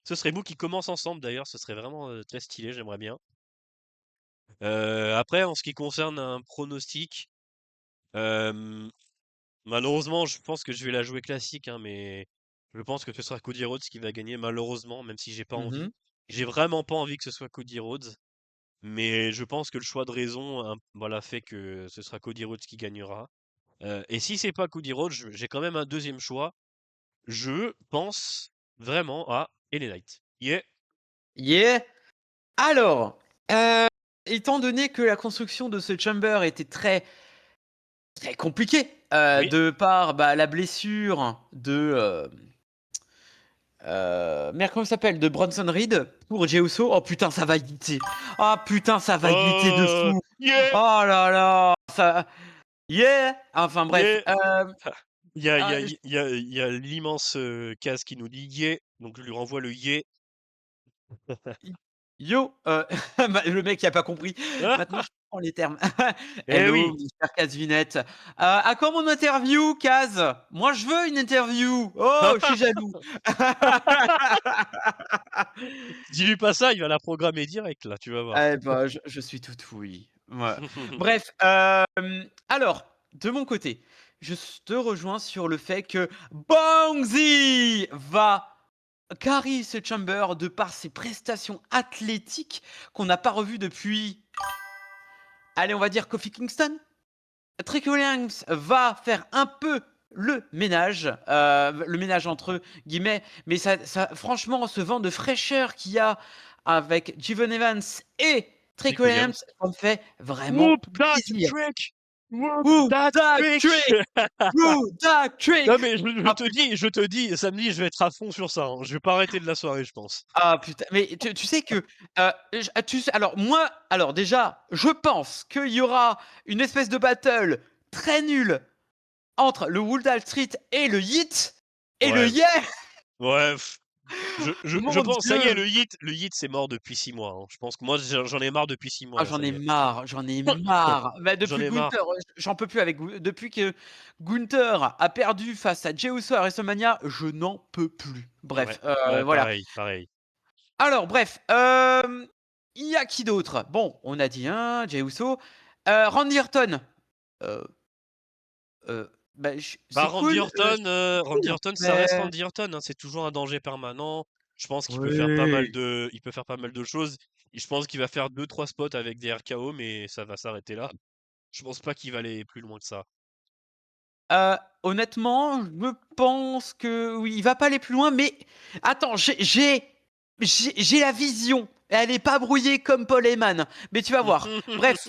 Ce serait beau qu'ils commencent ensemble d'ailleurs. Ce serait vraiment très stylé. J'aimerais bien. Après, en ce qui concerne un pronostic, euh, malheureusement, je pense que je vais la jouer classique, hein, mais je pense que ce sera Cody Rhodes qui va gagner, malheureusement, même si j'ai pas envie. Mhm. J'ai vraiment pas envie que ce soit Cody Rhodes, mais je pense que le choix de raison, hein, voilà, fait que ce sera Cody Rhodes qui gagnera. Et si c'est pas Cody Rhodes, j'ai quand même un deuxième choix. Je pense vraiment à LA Knight. Yeah, Yeah. Alors, euh, étant donné que la construction de ce chamber était très très compliquée, oui. de par la blessure de merde, comment il s'appelle, de Bronson Reed pour Jey Uso. Oh putain, ça va guiter. Ah putain, ça va guiter de fou. Yeah, Oh là là, ça. Yeah. Enfin bref. yeah. Il y a, il y Ah, a, il y a, il y a l'immense Kaz qui nous dit yeah, donc je lui renvoie le yeah. Yo, le mec qui a pas compris. Maintenant, je comprends les termes. Eh Hello, oui, mon cher Kaz Vinette. À quand mon interview, Kaz? Moi, je veux une interview. Oh, je suis jaloux. dis-lui pas ça, il va la programmer direct là, tu vas voir. Eh ben, je suis tout oui. Ouais. Bref, alors, de mon côté, je te rejoins sur le fait que Bongzi va carry ce chamber de par ses prestations athlétiques qu'on n'a pas revues depuis, allez, on va dire Kofi Kingston. Trick Williams va faire un peu le ménage entre guillemets, mais franchement, ce vent de fraîcheur qu'il y a avec Devon Evans et Trick Rick Williams, Williams. ça me fait vraiment Whoop that plaisir. trick! Whoop Woo that that trick! trick! Woo that trick! Non mais je Ah, te dis, samedi je vais être à fond sur ça, hein. Je vais pas arrêter de la soirée, je pense. ah, putain, mais tu sais que, alors moi, alors déjà, je pense qu'il y aura une espèce de battle très nulle entre le Woodall Street et le Yeet, et le Ouais, Yeah! ouais. Je Mon pense, ça y est, Dieu! le hit c'est mort depuis 6 mois, hein. Je pense que moi j'en ai marre depuis 6 mois Ah, là, ça y est. j'en ai marre. Bah, J'en depuis ai marre. Gunther, j'en peux plus depuis que Gunther a perdu face à Jey Uso à WrestleMania, je n'en peux plus. Ouais, Bref, ouais, voilà. pareil, pareil. Alors bref, il y a qui d'autre? Bon, on a dit, hein, Jey Uso. Randy Orton, heu Bah, c'est cool, c'est Randy cool, Orton, ça reste mais Randy Orton, hein, c'est toujours un danger permanent. Je pense qu'il peut faire pas mal oui. de, il peut faire pas mal de choses. Et je pense qu'il va faire deux, trois spots avec des RKO, mais ça va s'arrêter là. Je pense pas qu'il va aller plus loin que ça. Honnêtement, je pense que oui, il va pas aller plus loin, mais attends, j'ai la vision. Elle est pas brouillée comme Paul Heyman, mais tu vas voir. Bref,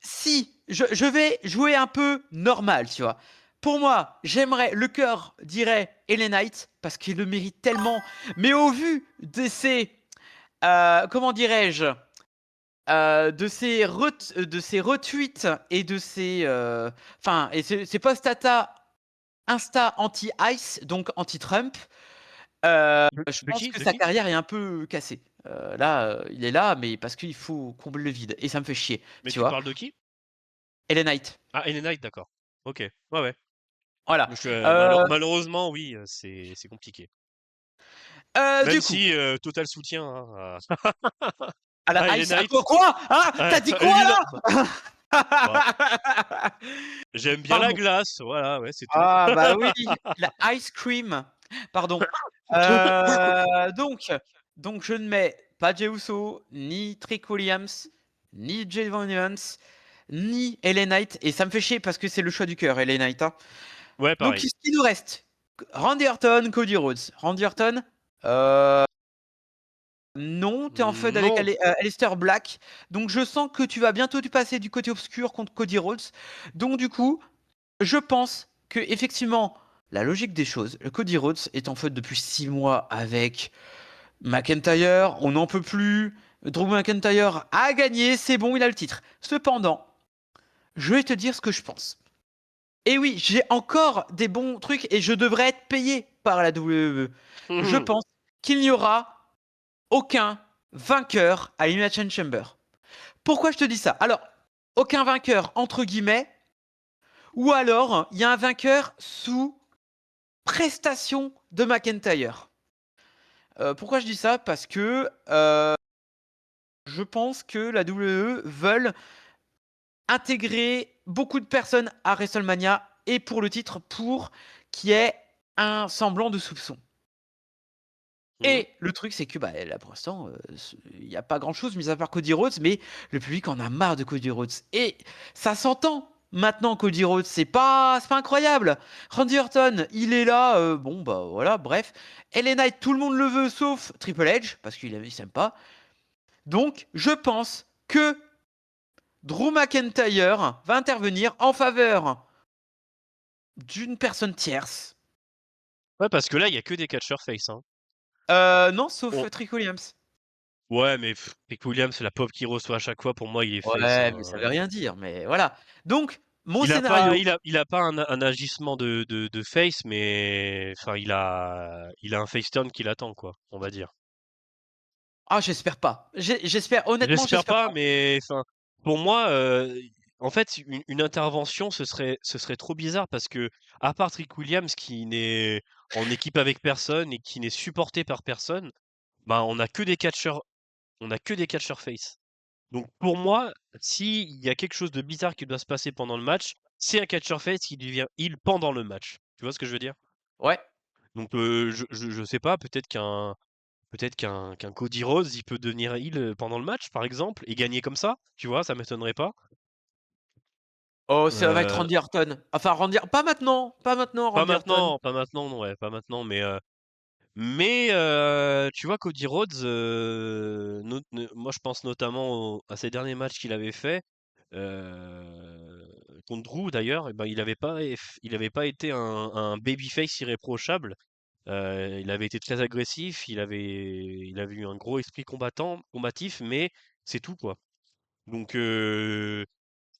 si je vais jouer un peu normal, tu vois. Pour moi, le cœur dirait Ellen Knight parce qu'il le mérite tellement, mais au vu de ses, comment dirais-je, de ses retweets et de ses, enfin, et ses post-Insta anti-Ice, donc anti-Trump. Je De pense qui? que De sa qui? carrière est un peu cassée. Là, il est là, mais parce qu'il faut combler le vide. Et ça me fait chier, Mais tu tu vois. parles de qui? Ellen Knight. Ah, LA Knight, d'accord. Ok, ouais, ouais. Voilà. Donc, Euh, malheureusement, oui, c'est compliqué. du Même coup, si total soutien, hein, À Ah, la LA Ice. Knight. Quoi? Hein? Ouais, T'as dit quoi là? J'aime bien la Pardon. glace, voilà, ouais, c'est tout. Ah bah oui, la ice cream. Pardon. Donc je ne mets pas Jey Uso, ni Trick Williams, ni Javon Evans, ni LA Knight. Et ça me fait chier parce que c'est le choix du cœur, LA Knight. Hein. Ouais, Donc pareil. ce qui nous reste, Randy Orton, Cody Rhodes. Randy Orton, non, t'es en feud avec Non. Aleister Black. Donc je sens que tu vas bientôt te passer du côté obscur contre Cody Rhodes. Donc du coup, je pense que effectivement, la logique des choses, le Cody Rhodes est en feud depuis 6 mois avec McIntyre, on n'en peut plus. Drew McIntyre a gagné, c'est bon, il a le titre. Cependant, je vais te dire ce que je pense. Et oui, j'ai encore des bons trucs et je devrais être payé par la WWE. Je pense qu'il n'y aura aucun vainqueur à Elimination Chamber. Pourquoi je te dis ça? Alors, aucun vainqueur entre guillemets, ou alors il y a un vainqueur sous prestation de McIntyre. Pourquoi je dis ça? Parce que je pense que la WWE veulent intégrer beaucoup de personnes à WrestleMania et pour le titre pour qu'il y ait un semblant de soupçon. Et le truc, c'est que bah, là, pour l'instant, il n'y a pas grand-chose, mis à part Cody Rhodes, mais le public en a marre de Cody Rhodes. Et ça s'entend maintenant, Cody Rhodes, c'est pas incroyable. Randy Orton, il est là, bon, bah voilà, bref. LA Knight, tout le monde le veut, sauf Triple H, parce qu'il s'aime pas. Donc, je pense que Drew McIntyre va intervenir en faveur d'une personne tierce. Ouais, parce que là, il y a que des catcheurs face, hein. Non, sauf On- Trick Williams. Ouais, mais Rick Williams, c'est la pop qu'il reçoit à chaque fois, pour moi, il est face, Ouais, mais ça veut hein. rien dire, mais voilà. Donc, mon Il a pas, scénario. il a pas un agissement de face, mais enfin, il a un face turn qui l'attend, quoi, on va dire. Ah, j'espère pas. J'espère, honnêtement, J'espère j'espère pas, pas. mais enfin, pour moi, en fait, une intervention, ce serait trop bizarre parce que, à part Trick Williams qui n'est en équipe avec personne et qui n'est supporté par personne, bah, on a que des catcheurs face. Donc pour moi, s'il y a quelque chose de bizarre qui doit se passer pendant le match, c'est un catcher face qui devient heel pendant le match. Tu vois ce que je veux dire? Ouais. Donc je sais pas, peut-être qu'un Cody Rhodes, il peut devenir heel pendant le match, par exemple, et gagner comme ça. Tu vois, ça m'étonnerait pas. Oh, ça va être Euh, Randy Orton. Enfin, pas maintenant. Pas maintenant, Randy Orton. pas maintenant, non, ouais, pas maintenant, mais tu vois, Cody Rhodes, moi je pense notamment à ces derniers matchs qu'il avait fait contre Drew d'ailleurs, et ben, il avait pas été un babyface irréprochable. Il avait été très agressif, il avait eu un gros esprit combatif, mais c'est tout quoi. Donc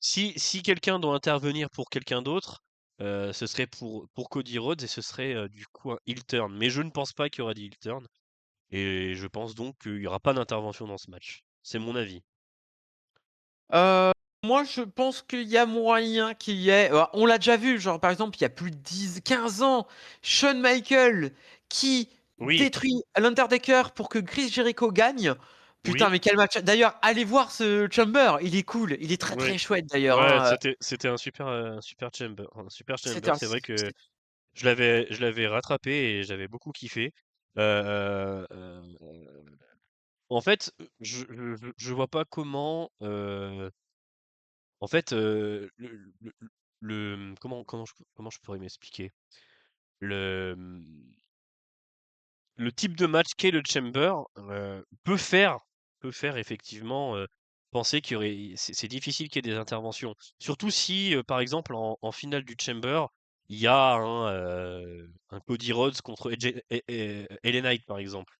si quelqu'un doit intervenir pour quelqu'un d'autre, ce serait pour Cody Rhodes et ce serait du coup un heel turn. Mais je ne pense pas qu'il y aura des heel turn. Et je pense donc qu'il n'y aura pas d'intervention dans ce match. C'est mon avis. Moi, je pense qu'il y a moyen qu'il y ait. On l'a déjà vu, genre par exemple, il y a plus de 10, 15 ans, Shawn Michaels qui Oui, détruit l'Undertaker pour que Chris Jericho gagne. Putain, oui, mais quel match! D'ailleurs, allez voir ce Chamber, il est cool, il est très oui. très chouette d'ailleurs. Ouais, Hein. c'était un super chamber. Un super C'était chamber. un. C'est vrai que je l'avais rattrapé et j'avais beaucoup kiffé. Euh, euh, euh, En fait, je vois pas comment. En fait, comment je pourrais m'expliquer? Le, le type de match qu'est le Chamber peut faire effectivement penser qu'il y aurait. C'est difficile qu'il y ait des interventions. Surtout si, par exemple, en finale du Chamber, il y a un Cody Rhodes contre LA Knight, par exemple.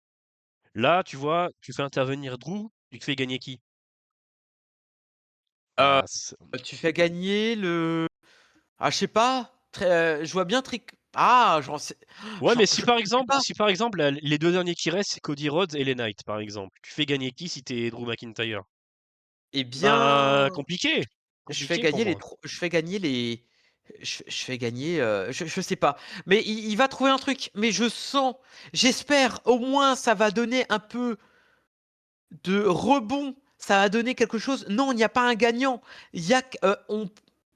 Là, tu vois, tu fais intervenir Drew, tu te fais gagner qui? Euh, Bah, Tu fais gagner le. Ah, je sais pas. Je vois bien Trick. Ah, j'en sais. Ouais, mais si par Je sais exemple, pas. si par exemple les deux derniers qui restent, c'est Cody Rhodes et LA Knight, par exemple, tu fais gagner qui si t'es Drew McIntyre? Eh Bah, bien, compliqué, je fais compliqué pour gagner les. moi. Je fais gagner les. Je fais gagner. Je sais pas. Mais il va trouver un truc. Mais je sens. J'espère. Au moins, ça va donner un peu de rebond, ça va donner quelque chose. Non, il n'y a pas un gagnant. Il y a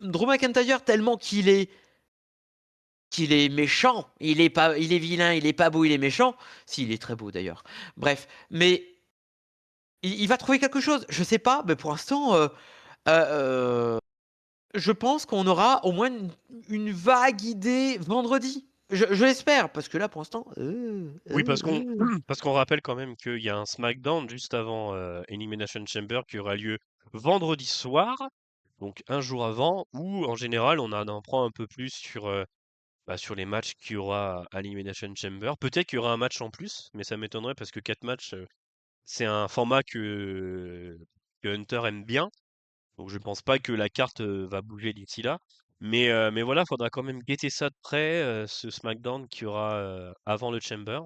Drew McIntyre, tellement qu'il est méchant. Il est vilain, il est pas beau, il est méchant. Si, il est très beau d'ailleurs. Bref, mais il va trouver quelque chose. Je sais pas, mais pour l'instant, euh, je pense qu'on aura au moins une vague idée vendredi. Je l'espère, parce que là, pour l'instant. Oui, parce qu'on rappelle quand même qu'il y a un SmackDown juste avant Elimination Chamber qui aura lieu vendredi soir, donc un jour avant, où en général on en apprend un peu plus sur, sur les matchs qu'il y aura à Elimination Chamber. Peut-être qu'il y aura un match en plus, mais ça m'étonnerait parce que 4 matchs, c'est un format que Hunter aime bien. Donc je pense pas que la carte va bouger d'ici là. Mais voilà, faudra quand même guetter ça de près, ce SmackDown qu'il y aura avant le Chamber.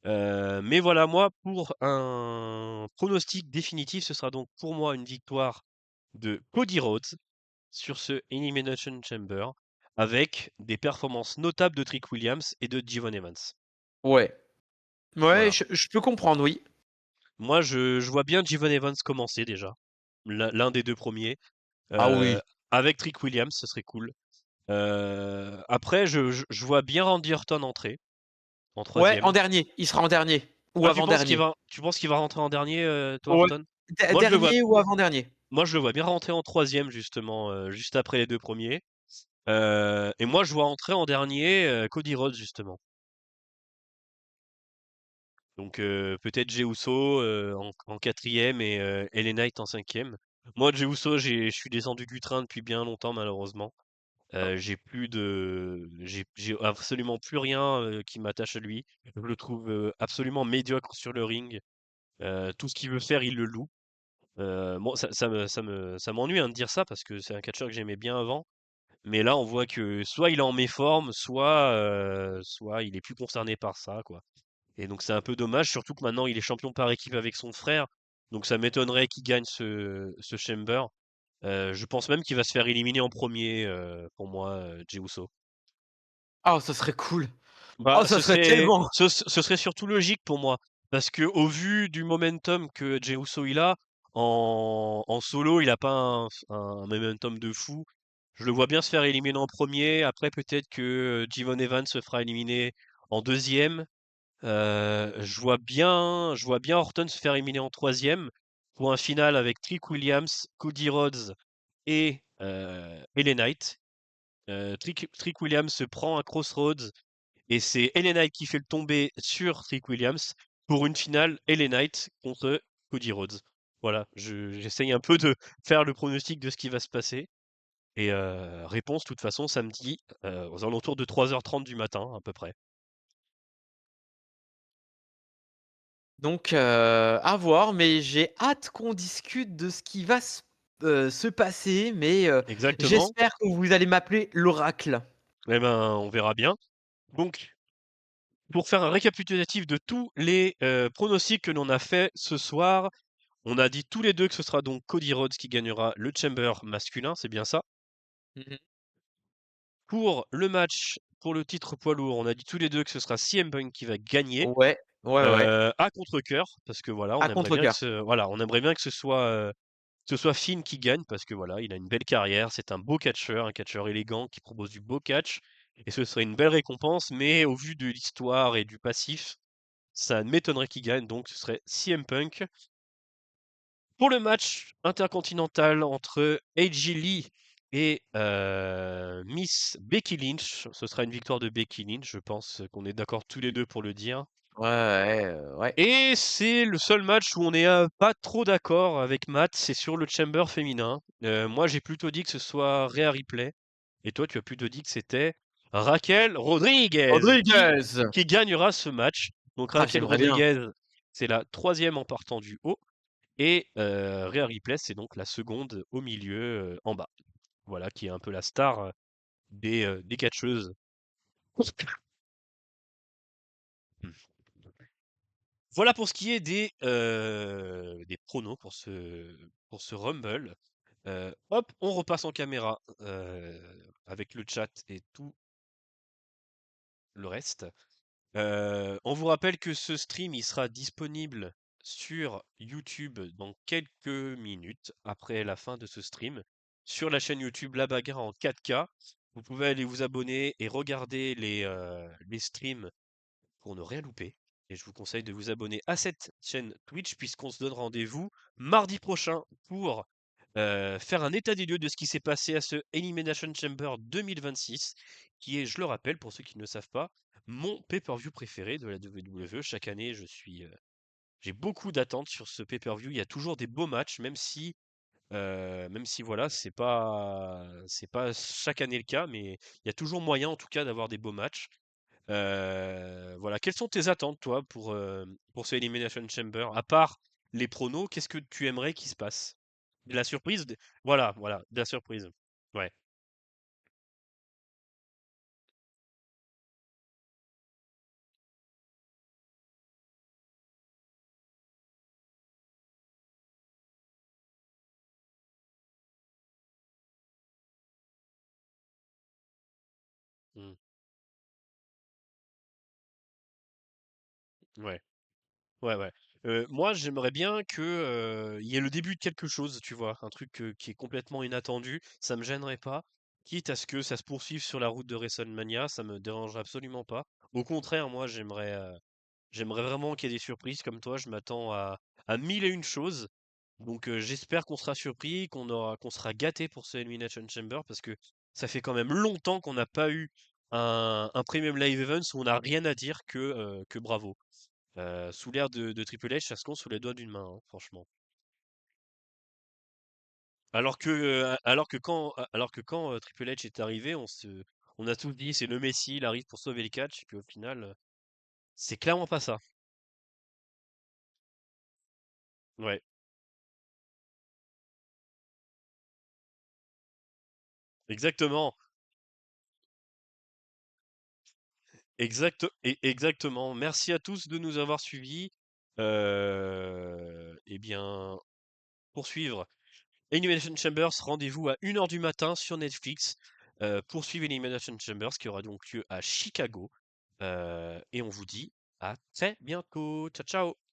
Mais voilà, moi, pour un pronostic définitif, ce sera donc pour moi une victoire de Cody Rhodes sur ce Elimination Chamber avec des performances notables de Trick Williams et de Jevon Evans. Ouais. Ouais, Voilà. je peux comprendre, oui. Moi, je vois bien Jevon Evans commencer déjà. L'un des deux premiers. Ah Euh, oui. avec Trick Williams, ce serait cool. Après, je vois bien Randy Orton entrer en Ouais, en troisième. dernier. Il sera en dernier. Ou Ah, avant-dernier. tu penses qu'il va rentrer en dernier, toi, Ouais. Orton? Moi, je le vois, Dernier ou avant-dernier. moi, je le vois bien rentrer en troisième, justement, juste après les deux premiers. Et moi, je vois entrer en dernier Cody Rhodes, justement. Donc, peut-être Jey Uso en quatrième et LA Knight en cinquième. Moi, Jey Uso, je suis descendu du train depuis bien longtemps, malheureusement. J'ai absolument plus rien qui m'attache à lui. Je le trouve absolument médiocre sur le ring. Tout ce qu'il veut faire, il le loue. Bon, ça m'ennuie hein, de dire ça parce que c'est un catcheur que j'aimais bien avant. Mais là, on voit que soit il est en méforme, soit il est plus concerné par ça, quoi. Et donc c'est un peu dommage, surtout que maintenant il est champion par équipe avec son frère. Donc ça m'étonnerait qu'il gagne ce Chamber. Je pense même qu'il va se faire éliminer en premier, pour moi, Jey Uso. Oh, ça serait cool. Bah, Oh, ça serait tellement. ce serait surtout logique pour moi. Parce que au vu du momentum que Jey Uso il a, en solo, il a pas un momentum de fou. Je le vois bien se faire éliminer en premier. Après, peut-être que Jevon Evans se fera éliminer en deuxième. Je vois bien Orton se faire éliminer en troisième pour un final avec Trick Williams, Cody Rhodes et LA Knight. Trick Williams se prend un Crossroads et c'est LA Knight qui fait le tomber sur Trick Williams pour une finale LA Knight contre Cody Rhodes. Voilà, j'essaye un peu de faire le pronostic de ce qui va se passer. Et réponse, de toute façon, samedi, aux alentours de 3h30 du matin, à peu près. Donc, à voir, mais j'ai hâte qu'on discute de ce qui va se passer, mais Exactement. j'espère que vous allez m'appeler l'oracle. Eh ben, on verra bien. Donc, pour faire un récapitulatif de tous les pronostics que l'on a fait ce soir, on a dit tous les deux que ce sera donc Cody Rhodes qui gagnera le Chamber masculin, c'est bien ça. Mhm. Pour le match pour le titre poids lourd, on a dit tous les deux que ce sera CM Punk qui va gagner Ouais, ouais, ouais. à contre-cœur parce que voilà, À contre-cœur. on aimerait bien que ce soit Finn qui gagne parce que voilà, il a une belle carrière, c'est un catcheur élégant qui propose du beau catch et ce serait une belle récompense, mais au vu de l'histoire et du passif, ça m'étonnerait qu'il gagne, donc ce serait CM Punk. Pour le match intercontinental entre AJ Lee et Miss Becky Lynch, ce sera une victoire de Becky Lynch, je pense qu'on est d'accord tous les deux pour le dire. Ouais, ouais, ouais. Et c'est le seul match où on n'est pas trop d'accord avec Matt, c'est sur le Chamber féminin. Moi j'ai plutôt dit que ce soit Rhea Ripley, et toi tu as plutôt dit que c'était Raquel Rodriguez Rodriguez! qui gagnera ce match. Donc Ah, Raquel j'aimerais bien. Rodriguez, c'est la troisième en partant du haut. Et Rhea Ripley, c'est donc la seconde au milieu, en bas. Voilà, qui est un peu la star des catcheuses. Voilà pour ce qui est des pronos pour ce Rumble. Hop, on repasse en caméra avec le chat et tout le reste. On vous rappelle que ce stream il sera disponible sur YouTube dans quelques minutes après la fin de ce stream, sur la chaîne YouTube La Bagarre en 4K. Vous pouvez aller vous abonner et regarder les streams pour ne rien louper. Et je vous conseille de vous abonner à cette chaîne Twitch puisqu'on se donne rendez-vous mardi prochain pour faire un état des lieux de ce qui s'est passé à ce Elimination Chamber 2026, qui est, je le rappelle pour ceux qui ne le savent pas, mon pay-per-view préféré de la WWE. Chaque année, j'ai beaucoup d'attentes sur ce pay-per-view. Il y a toujours des beaux matchs, même si voilà, c'est pas chaque année le cas, mais il y a toujours moyen en tout cas d'avoir des beaux matchs. Voilà, quelles sont tes attentes, toi, pour ce Elimination Chamber? À part les pronos, qu'est-ce que tu aimerais qu'il se passe? De la surprise? Voilà, voilà, de la surprise. Ouais. Mm. Ouais. Ouais, ouais. Moi, j'aimerais bien que, il y ait le début de quelque chose, tu vois, un truc qui est complètement inattendu. Ça me gênerait pas. Quitte à ce que ça se poursuive sur la route de WrestleMania, ça me dérange absolument pas. Au contraire, moi, j'aimerais vraiment qu'il y ait des surprises comme toi. Je m'attends à mille et une choses. Donc, j'espère qu'on sera surpris, qu'on sera gâté pour ce Elimination Chamber parce que ça fait quand même longtemps qu'on n'a pas eu un Premium Live Event où on n'a rien à dire que bravo. Sous l'ère de Triple H, ça se compte sous les doigts d'une main, hein, franchement. Alors que quand Triple H est arrivé, on a tous dit c'est le Messi, il arrive pour sauver le catch, et puis au final, c'est clairement pas ça. Ouais, exactement, exactement. Merci à tous de nous avoir suivis. Eh bien, pour suivre Elimination Chambers, rendez-vous à 1 heure du matin sur Netflix pour suivre Elimination Chambers qui aura donc lieu à Chicago. Et on vous dit à très bientôt. Ciao, ciao!